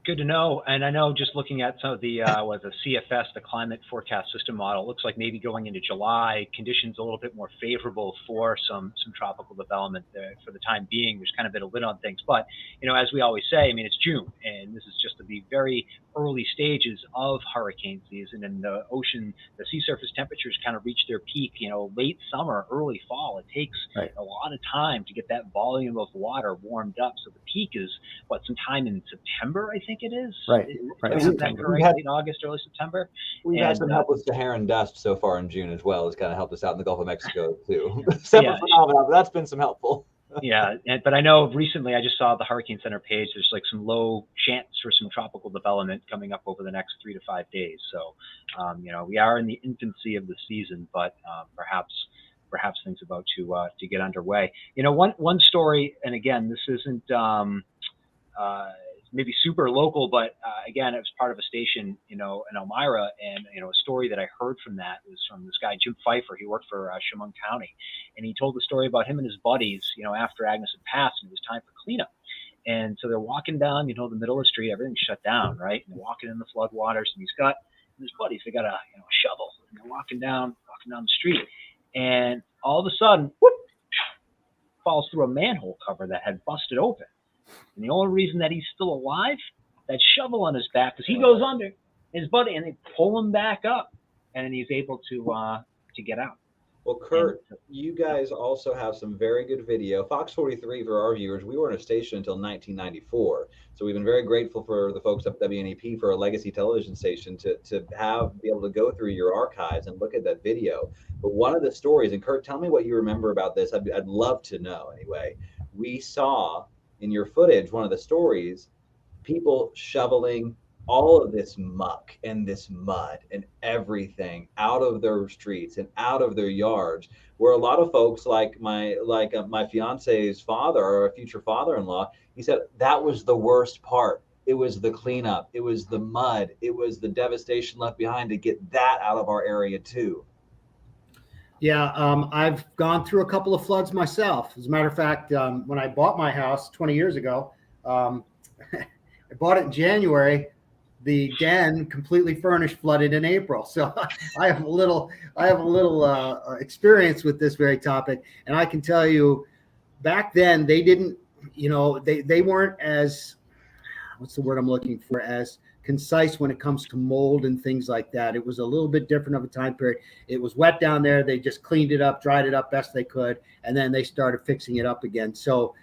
Good to know. And I know just looking at some of the CFS, the climate forecast system model, it looks like maybe going into July, conditions a little bit more favorable for some tropical development there for the time being. There's kind of been a lid on things. But, as we always say, I mean, it's June, and this is just the very early stages of hurricane season. And the ocean, the sea surface temperatures kind of reach their peak, late summer, early fall. It takes a lot of time to get that volume of water warmed up. So the peak is, sometime in September, I think it is. Right. Late August, early September. We've had some help with Saharan dust so far in June as well. It's kind of helped us out in the Gulf of Mexico too. Separate phenomenon, but that's been some helpful. Yeah, but I know recently I just saw the Hurricane Center page. There's like some low chance for some tropical development coming up over the next 3 to 5 days. So, we are in the infancy of the season, but perhaps things about to get underway. One story, and again, this isn't maybe super local, but again, it was part of a station, in Elmira, and a story that I heard from that was from this guy Jim Pfeiffer. He worked for Chemung County, and he told the story about him and his buddies, after Agnes had passed, and it was time for cleanup. And so they're walking down, the middle of the street, everything's shut down, right? And they're walking in the floodwaters, and his buddies, they got a shovel, and they're walking down the street, and all of a sudden, whoop, falls through a manhole cover that had busted open. And the only reason that he's still alive, that shovel on his back, because he goes under his buddy, and they pull him back up, and he's able to get out. Well, Kurt, you guys also have some very good video. Fox 43, for our viewers, we were in a station until 1994. So we've been very grateful for the folks at WNEP for a legacy television station to be able to go through your archives and look at that video. But one of the stories, and Kurt, tell me what you remember about this. I'd love to know anyway. We saw in your footage, one of the stories, people shoveling all of this muck and this mud and everything out of their streets and out of their yards, where a lot of folks like my fiance's father, or a future father-in-law, he said that was the worst part. It was the cleanup, it was the mud, it was the devastation left behind to get that out of our area too. Yeah, I've gone through a couple of floods myself. As a matter of fact, when I bought my house 20 years ago, I bought it in January. The den, completely furnished, flooded in April. So I have a little experience with this very topic, and I can tell you, back then they didn't, they weren't as, what's the word I'm looking for, as concise when it comes to mold and things like that. It was a little bit different of a time period. It was wet down there. They just cleaned it up, dried it up best they could, and then they started fixing it up again. So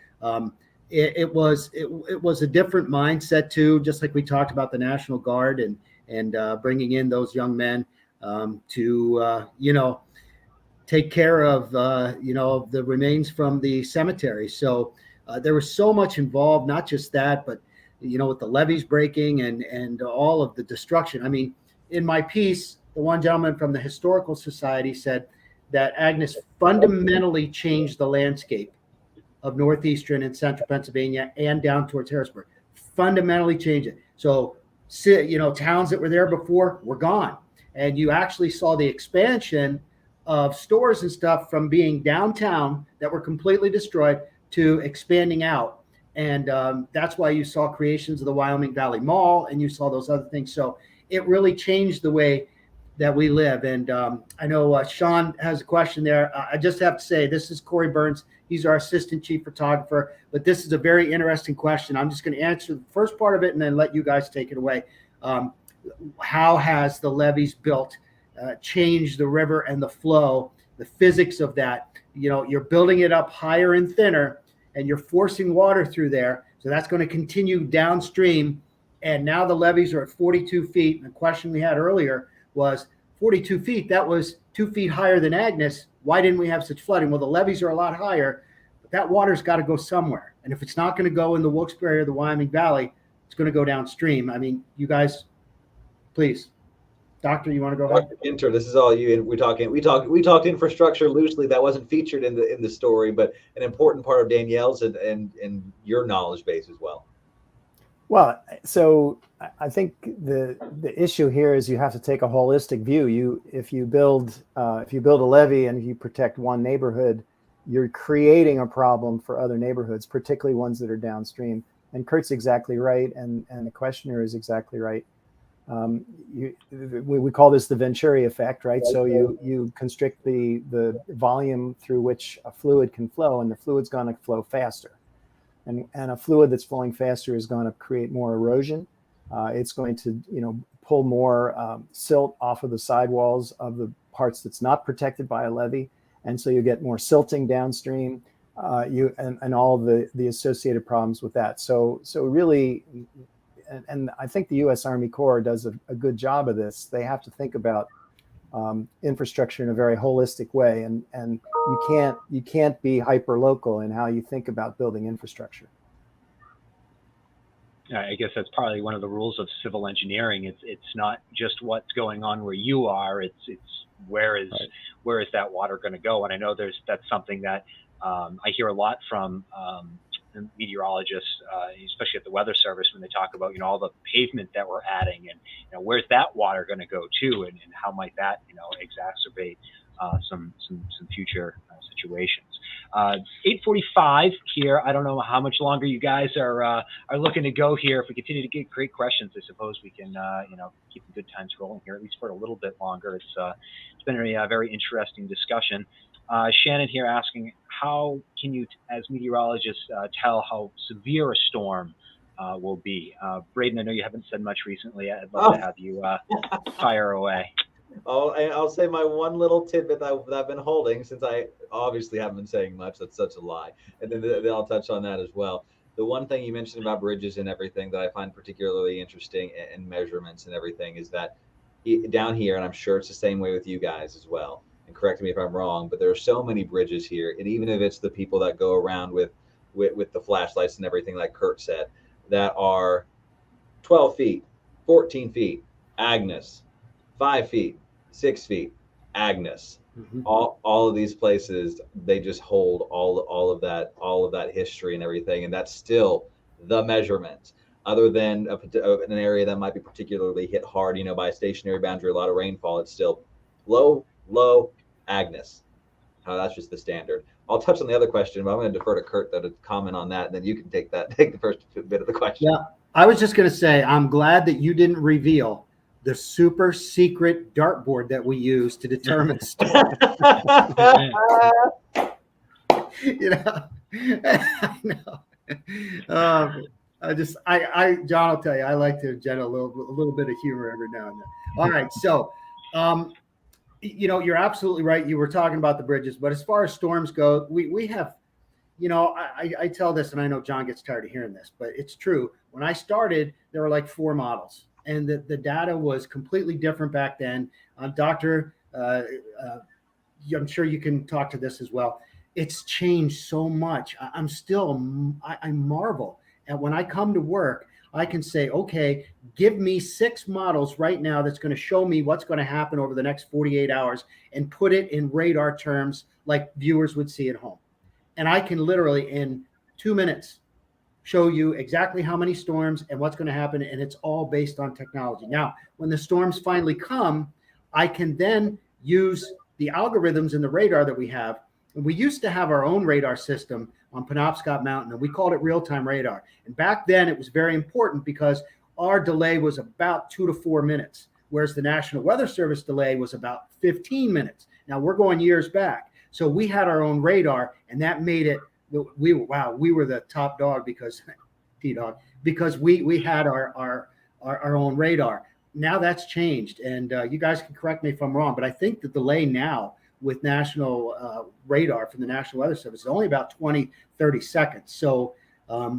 it was a different mindset too, just like we talked about the National Guard and bringing in those young men to take care of the remains from the cemetery. So there was so much involved, not just that, but with the levees breaking and all of the destruction. I mean, in my piece, the one gentleman from the Historical Society said that Agnes fundamentally changed the landscape of northeastern and central Pennsylvania and down towards Harrisburg. Fundamentally changed it. So, towns that were there before were gone. And you actually saw the expansion of stores and stuff from being downtown that were completely destroyed to expanding out. And that's why you saw creations of the Wyoming Valley Mall, and you saw those other things. So it really changed the way that we live. And I know Sean has a question there. I just have to say, this is Corey Burns. He's our assistant chief photographer. But this is a very interesting question. I'm just going to answer the first part of it and then let you guys take it away. How has the levees built changed the river and the flow, the physics of that? You're building it up higher and thinner, and you're forcing water through there. So that's going to continue downstream. And now the levees are at 42 feet. And the question we had earlier was 42 feet. That was 2 feet higher than Agnes. Why didn't we have such flooding? Well, the levees are a lot higher, but that water's got to go somewhere. And if it's not going to go in the Wilkes-Barre or the Wyoming Valley, it's going to go downstream. I mean, you guys, please. Doctor, you want to go ahead? Dr. This is all you. And we talked infrastructure loosely. That wasn't featured in the story, but an important part of Danielle's and your knowledge base as well. Well, so I think the issue here is you have to take a holistic view. If you build a levee and you protect one neighborhood, you're creating a problem for other neighborhoods, particularly ones that are downstream. And Kurt's exactly right, and the questioner is exactly right. We call this the Venturi Effect, right? So you constrict the volume through which a fluid can flow, and the fluid's going to flow faster. And a fluid that's flowing faster is going to create more erosion. It's going to pull more silt off of the sidewalls of the parts that's not protected by a levee, and so you get more silting downstream. And all the associated problems with that. So really. And I think the U.S. Army Corps does a good job of this. They have to think about infrastructure in a very holistic way, and you can't be hyper local in how you think about building infrastructure. I guess that's probably one of the rules of civil engineering. It's not just what's going on where you are. It's where is that water going to go? And I know that's something that I hear a lot from meteorologists, especially at the Weather Service, when they talk about all the pavement that we're adding, and where's that water going to go to, and how might that exacerbate some future situations. 8:45 here. I don't know how much longer you guys are looking to go here. If we continue to get great questions, I suppose we can keep the good times rolling here, at least for a little bit longer. It's been a very interesting discussion. Shannon here asking, how can you, as meteorologists, tell how severe a storm will be? Braden, I know you haven't said much recently. I'd love to have you fire away. I'll say my one little tidbit that I've been holding, since I obviously haven't been saying much. That's such a lie. And then I'll touch on that as well. The one thing you mentioned about bridges and everything that I find particularly interesting, and measurements and everything, is that down here, and I'm sure it's the same way with you guys as well, and correct me if I'm wrong, but there are so many bridges here, and even if it's the people that go around with the flashlights and everything, like Kurt said, that are 12 feet, 14 feet, Agnes, 5 feet, 6 feet, Agnes. Mm-hmm. All of these places, they just hold all of that history and everything, and that's still the measurement. Other than an area that might be particularly hit hard, by a stationary boundary, a lot of rainfall, it's still low, Agnes. That's just the standard. I'll touch on the other question, but I'm going to defer to Kurt to comment on that, and then you can take the first bit of the question. Yeah, I was just going to say, I'm glad that you didn't reveal the super secret dartboard that we use to determine stuff. I know. John, I'll tell you, I like to inject a little bit of humor every now and then. All right, so, you're absolutely right. You were talking about the bridges, but as far as storms go, we have, I tell this, and I know John gets tired of hearing this, but it's true. When I started, there were like 4 models. And the data was completely different back then. Doctor, I'm sure you can talk to this as well. It's changed so much. I marvel. And when I come to work, I can say, okay, give me 6 models right now that's going to show me what's going to happen over the next 48 hours and put it in radar terms like viewers would see at home. And I can literally, in 2 minutes, show you exactly how many storms and what's going to happen, and it's all based on technology. Now, when the storms finally come, I can then use the algorithms in the radar that we have. And we used to have our own radar system on Penobscot Mountain, and we called it real-time radar. And back then, it was very important because our delay was about 2 to 4 minutes, whereas the National Weather Service delay was about 15 minutes. Now, we're going years back. So we had our own radar, and that made it we were the top dog because we had our own radar. Now that's changed, and you guys can correct me if I'm wrong, but I think the delay now with national radar from the National Weather Service is only about 20-30 seconds. So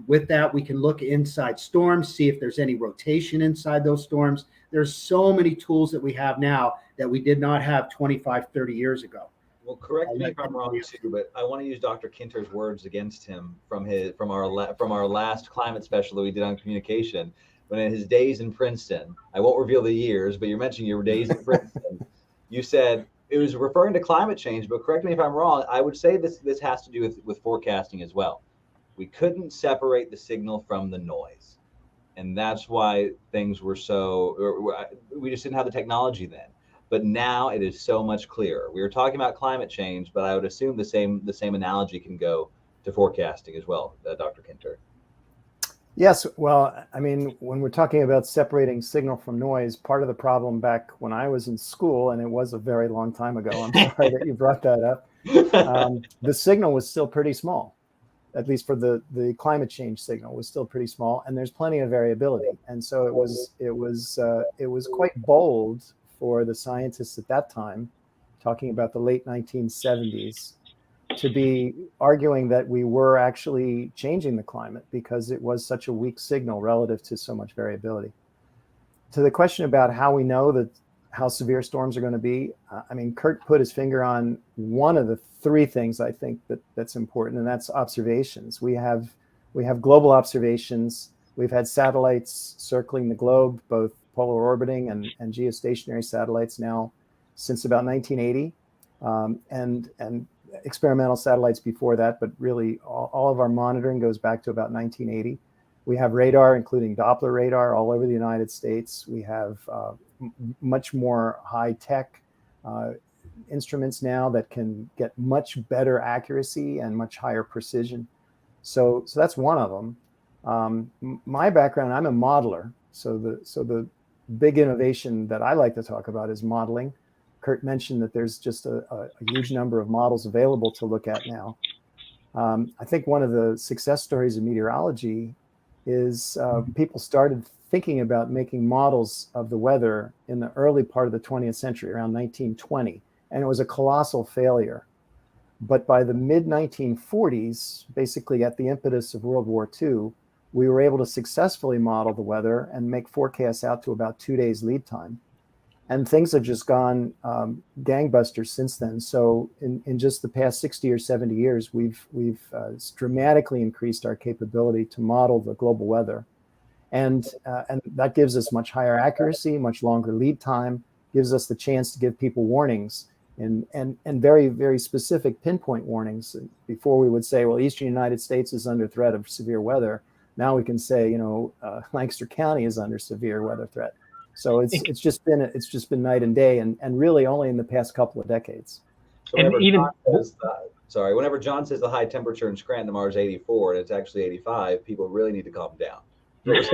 with that, we can look inside storms, see if there's any rotation inside those storms. There's so many tools that we have now that we did not have 25-30 years ago. Well, correct me if I'm wrong too, but I want to use Dr. Kinter's words against him from our last climate special that we did on communication. When in his days in Princeton, I won't reveal the years, but you're mentioning your days in Princeton. You said it was referring to climate change, but correct me if I'm wrong. I would say this has to do with forecasting as well. We couldn't separate the signal from the noise, and that's why things were we just didn't have the technology then. But now it is so much clearer. We were talking about climate change, but I would assume the same analogy can go to forecasting as well, Dr. Kinter. Yes. Well, I mean, when we're talking about separating signal from noise, part of the problem back when I was in school, and it was a very long time ago, I'm sorry that you brought that up, the signal was still pretty small. At least for the climate change signal was still pretty small, and there's plenty of variability. And so it was quite bold for the scientists at that time, talking about the late 1970s, to be arguing that we were actually changing the climate because it was such a weak signal relative to so much variability. To the question about how we know how severe storms are going to be. I mean, Kurt put his finger on one of the three things I think that's important, and that's observations. We have global observations. We've had satellites circling the globe, both polar orbiting and geostationary satellites now since about 1980, and experimental satellites before that, but really all of our monitoring goes back to about 1980. We have radar, including Doppler radar, all over the United States. We have much more high-tech instruments now that can get much better accuracy and much higher precision. So that's one of them. My background, I'm a modeler. So the big innovation that I like to talk about is modeling. Kurt mentioned that there's just a huge number of models available to look at now. I think one of the success stories of meteorology is people started thinking about making models of the weather in the early part of the 20th century, around 1920, and it was a colossal failure. But by the mid-1940s, basically at the impetus of World War II, we were able to successfully model the weather and make forecasts out to about 2 days lead time. And things have just gone gangbusters since then. So in just the past 60 or 70 years, we've dramatically increased our capability to model the global weather. And that gives us much higher accuracy, much longer lead time, gives us the chance to give people warnings and very, very specific pinpoint warnings. Before we would say, well, Eastern United States is under threat of severe weather. Now we can say, Lancaster County is under severe weather threat. So it's just been night and day, and really only in the past couple of decades. So whenever John says the high temperature in Scranton tomorrow is 84 and it's actually 85, people really need to calm down. We've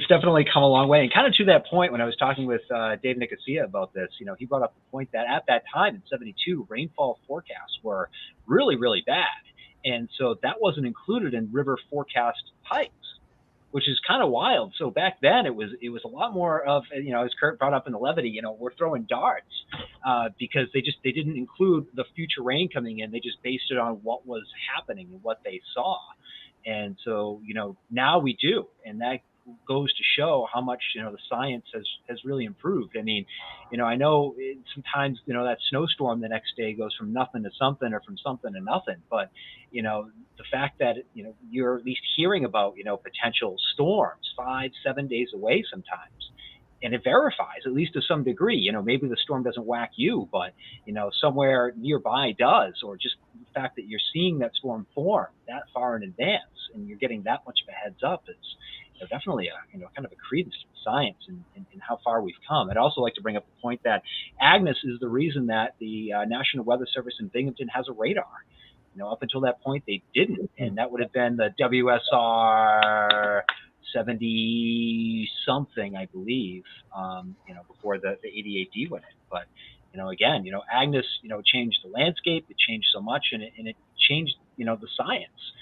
definitely come a long way, and kind of to that point, when I was talking with Dave Nicosia about this, he brought up the point that at that time in '72, rainfall forecasts were really, really bad, and so that wasn't included in river forecast hikes, which is kind of wild. So back then it was a lot more of, as Kurt brought up in the levity, we're throwing darts because they didn't include the future rain coming in. They just based it on what was happening and what they saw. And so, now we do. And that goes to show how much, the science has really improved. I mean, I know sometimes, that snowstorm the next day goes from nothing to something or from something to nothing. But, the fact that, you're at least hearing about, potential storms 5-7 days away sometimes. And it verifies, at least to some degree, maybe the storm doesn't whack you, but, somewhere nearby does, or just the fact that you're seeing that storm form that far in advance and you're getting that much of a heads up is definitely kind of a credence to science and how far we've come. I'd also like to bring up the point that Agnes is the reason that the National Weather Service in Binghamton has a radar. Up until that point, they didn't, and that would have been the WSR 70 something, I believe, before the 88D went in. But, again, Agnes, changed the landscape. It changed so much, and it changed, the science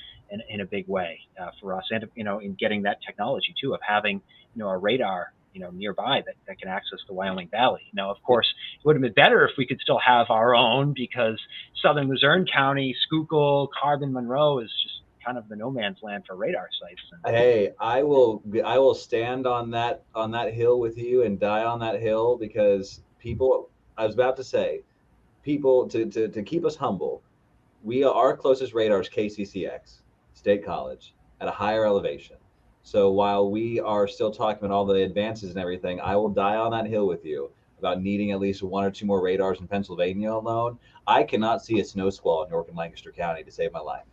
in a big way for us, and, in getting that technology too, of having, a radar, nearby that can access the Wyoming Valley. Now, of course, it would have been better if we could still have our own, because southern Luzerne County, Schuylkill, Carbon, Monroe is just kind of the no man's land for radar sites. Hey, I will stand on that hill with you and die on that hill, because I was about to say, people to keep us humble, our closest radar is KCCX, State College, at a higher elevation. So while we are still talking about all the advances and everything, I will die on that hill with you about needing at least 1 or 2 more radars in Pennsylvania alone. I cannot see a snow squall in York and Lancaster County to save my life.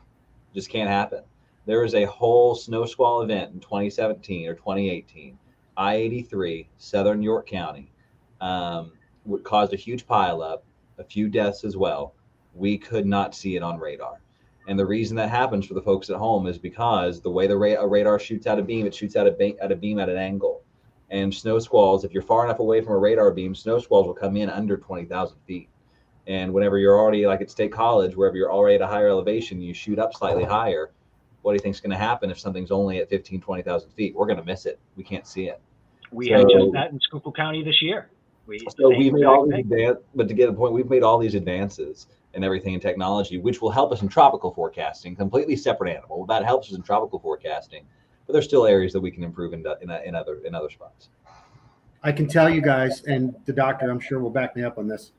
It just can't happen. There was a whole snow squall event in 2017 or 2018, I-83, southern York County, caused a huge pileup, a few deaths as well. We could not see it on radar. And the reason that happens for the folks at home is because the way a radar shoots out a beam, it shoots out a beam at an angle. And snow squalls, if you're far enough away from a radar beam, snow squalls will come in under 20,000 feet. And whenever you're already, like at State College, wherever you're already at a higher elevation, you shoot up slightly higher. What do you think is going to happen if something's only at 15, 20,000 feet? We're going to miss it. We can't see it. We had just that in Schuylkill County this year. We've made all these but to get a point, we've made all these advances and everything in technology, which will help us in tropical forecasting, completely separate animal. That helps us in tropical forecasting, but there's still areas that we can improve in other spots. I can tell you guys, and the doctor, I'm sure, will back me up on this.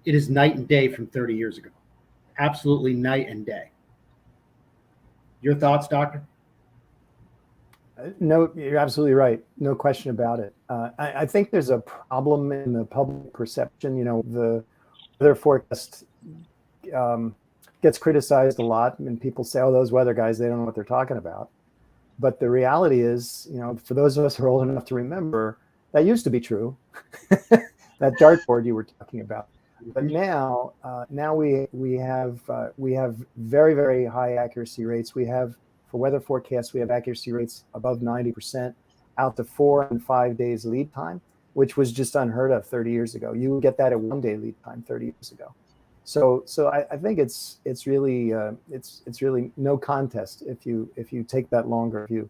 It is night and day from 30 years ago. Absolutely night and day. Your thoughts, doctor? No, you're absolutely right. No question about it. I think there's a problem in the public perception. You know, the weather forecast gets criticized a lot, and people say, "Oh, those weather guys, they don't know what they're talking about." But the reality is, you know, for those of us who are old enough to remember, that used to be true. That dartboard you were talking about. But now we have very, very high accuracy rates. We have, for weather forecasts, we have accuracy rates above 90% out to 4 and 5 days lead time, which was just unheard of 30 years ago. You would get that at 1 day lead time 30 years ago. So I think it's really no contest if you take that longer view.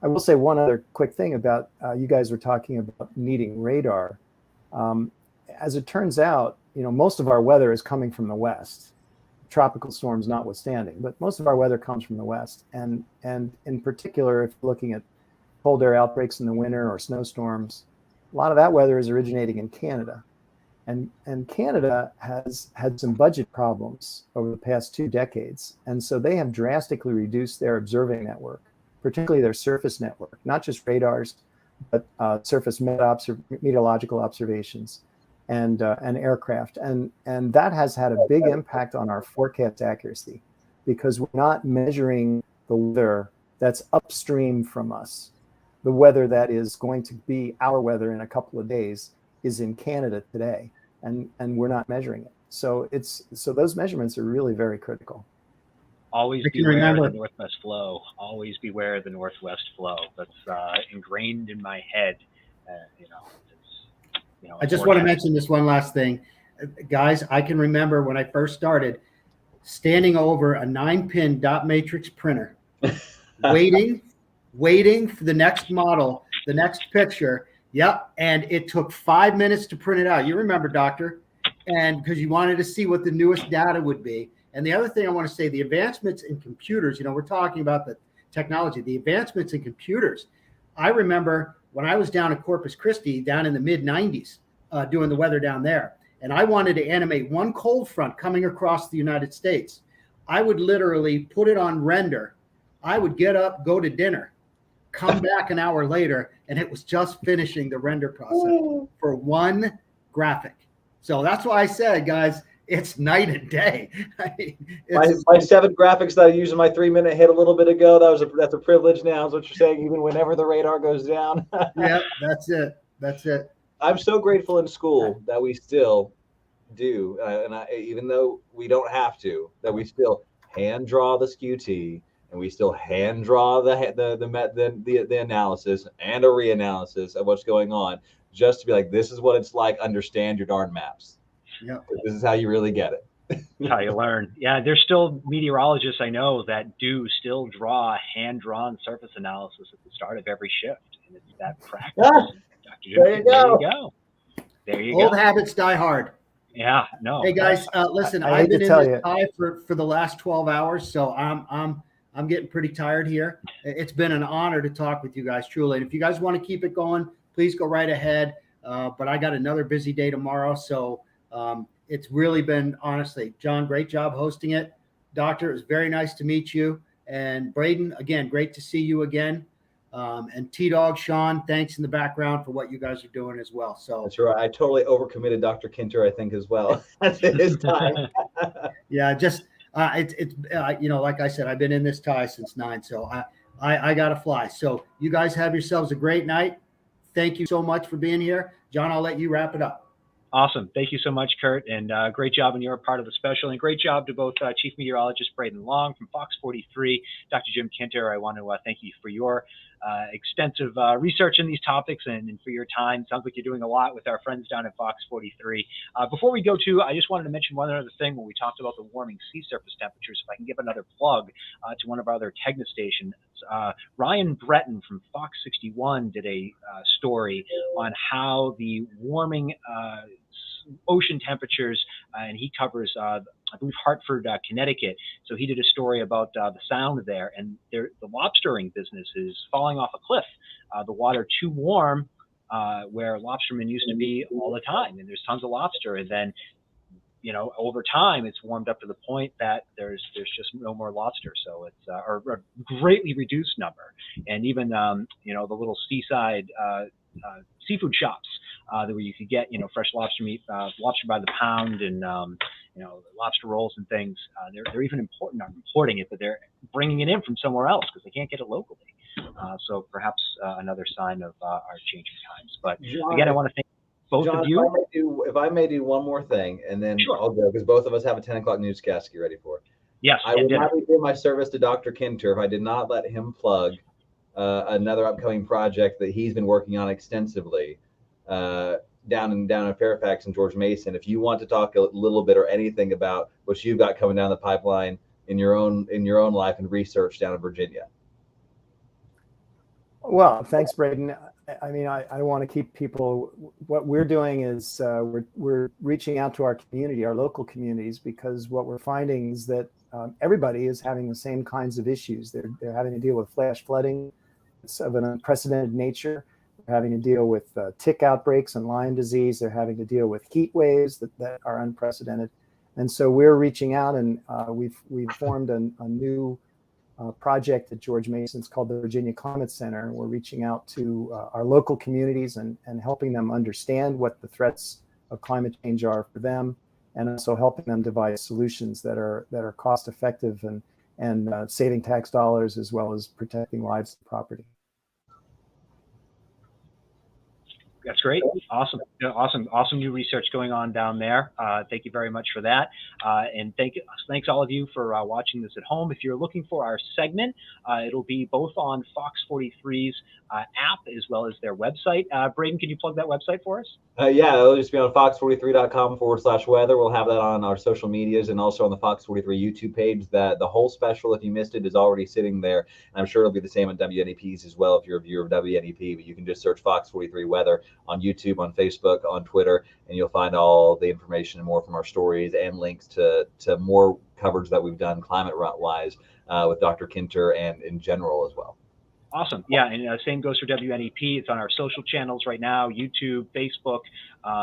I will say one other quick thing about you guys were talking about needing radar. As it turns out, you know, most of our weather is coming from the west, tropical storms notwithstanding, but most of our weather comes from the west. And in particular, if you're looking at cold air outbreaks in the winter or snowstorms, a lot of that weather is originating in Canada. And Canada has had some budget problems over the past 2 decades. And so they have drastically reduced their observing network, particularly their surface network, not just radars, but surface meteorological observations and aircraft. And that has had a big impact on our forecast accuracy because we're not measuring the weather that's upstream from us. The weather that is going to be our weather in a couple of days is in Canada today, and we're not measuring it. So those measurements are really very critical. Always beware of the northwest flow. Always beware of the northwest flow. That's ingrained in my head. I just want to mention this one last thing. Guys, I can remember when I first started standing over a 9-pin dot matrix printer, waiting for the next model, the next picture. Yep. And it took 5 minutes to print it out. You remember, doctor? And because you wanted to see what the newest data would be. And the other thing I want to say, the advancements in computers, you know, we're talking about the technology, the advancements in computers. I remember when I was down at Corpus Christi down in the mid 90s doing the weather down there, and I wanted to animate one cold front coming across the United States. I would literally put it on render. I would get up, go to dinner, come back an hour later, and it was just finishing the render process for one graphic. So that's why I said, guys, it's night and day. My 7 graphics that I used in my 3-minute hit a little bit ago, that's a privilege now, is what you're saying, even whenever the radar goes down. Yeah, that's it. That's it. I'm so grateful in school that we still do, even though we don't have to, that we still hand draw the skew T, and we still hand draw the analysis and a reanalysis of what's going on, just to be like, this is what it's like. Understand your darn maps. Yeah, this is how you really get it. That's how you learn. Yeah, there's still meteorologists I know that do still draw hand-drawn surface analysis at the start of every shift, and it's that practice. Dr. Jim, there you go. There you go. Old habits die hard. Yeah, no. Hey guys, listen, I've been in this tie for the last 12 hours, so I'm getting pretty tired here. It's been an honor to talk with you guys, truly. And if you guys want to keep it going, please go right ahead. But I got another busy day tomorrow, so it's really been, honestly, John, great job hosting it. Doctor, it was very nice to meet you. And Braden, again, great to see you again. And T-Dog, Sean, thanks in the background for what you guys are doing as well. So that's right. I totally overcommitted Dr. Kinter, I think, as well. That's his time. Yeah, just it's you know, like I said, I've been in this tie since 9, so I got to fly. So you guys have yourselves a great night. Thank you so much for being here. John, I'll let you wrap it up. Awesome. Thank you so much, Kurt. And great job on your part of the special. And great job to both Chief Meteorologist Braden Long from Fox 43, Dr. Jim Kinter. I want to thank you for your extensive research in these topics and for your time. Sounds like you're doing a lot with our friends down at Fox 43. Before we go to, I just wanted to mention one other thing when we talked about the warming sea surface temperatures. If I can give another plug to one of our other Tegna stations. Ryan Breton from Fox 61 did a story on how the warming ocean temperatures, and he covers, I believe, Hartford, Connecticut. So he did a story about the sound there, and the lobstering business is falling off a cliff. The water too warm where lobstermen used to be all the time, and there's tons of lobster. And then, over time, it's warmed up to the point that there's just no more lobster. So it's or a greatly reduced number. And even the little seaside seafood shops where you could get fresh lobster meat, lobster by the pound, and lobster rolls and things. They're even importing it, but they're bringing it in from somewhere else because they can't get it locally. So perhaps another sign of our changing times. But John, again, I want to thank both John, of you. if I may do one more thing, and then Sure. I'll go, because both of us have a 10 o'clock newscast to get ready for. Yes, I would not be doing my service to Dr. Kinter if I did not let him plug another upcoming project that he's been working on extensively down in Fairfax and George Mason. If you want to talk a little bit or anything about what you've got coming down the pipeline in your own life and research down in Virginia. Well, thanks, Braden. I mean, I want to keep people. What we're doing is we're reaching out to our community, our local communities, because what we're finding is that everybody is having the same kinds of issues. They're having to deal with flash flooding. It's of an unprecedented nature. They're having to deal with tick outbreaks and Lyme disease. They're having to deal with heat waves that are unprecedented. And so we're reaching out, and we've formed a new project at George Mason. It's called the Virginia Climate Center. We're reaching out to our local communities and helping them understand what the threats of climate change are for them, and also helping them devise solutions that are cost effective and saving tax dollars as well as protecting lives and property. That's great. Awesome. Awesome new research going on down there. Thank you very much for that. And thanks all of you for watching this at home. If you're looking for our segment, it'll be both on Fox 43's app as well as their website. Braden, can you plug that website for us? Yeah, it'll just be on fox43.com/weather. We'll have that on our social medias and also on the Fox 43 YouTube page. That the whole special, if you missed it, is already sitting there. And I'm sure it'll be the same on WNEP's as well if you're a viewer of WNEP. But you can just search Fox 43 Weather on YouTube, on Facebook, on Twitter, and you'll find all the information and more from our stories and links to more coverage that we've done climate-wise with Dr. Kinter and in general as well. Awesome. Yeah, and same goes for WNEP. It's on our social channels right now, YouTube, Facebook.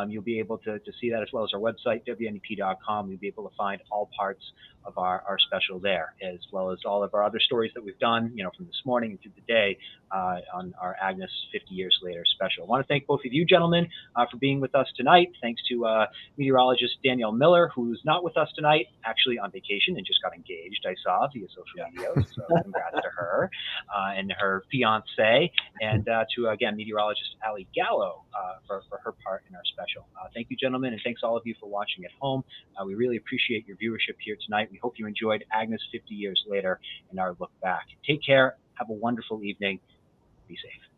You'll be able to see that, as well as our website, WNEP.com. You'll be able to find all parts of our special there, as well as all of our other stories that we've done, from this morning through the day on our Agnes 50 Years Later special. I want to thank both of you gentlemen for being with us tonight. Thanks to meteorologist Danielle Miller, who's not with us tonight, actually on vacation and just got engaged, I saw via social media. So congrats to her and her fiance, and to, again, meteorologist Ali Gallo for her part in our special. Thank you, gentlemen, and thanks all of you for watching at home. We really appreciate your viewership here tonight. We hope you enjoyed Agnes 50 Years Later and our look back. Take care. Have a wonderful evening. Be safe.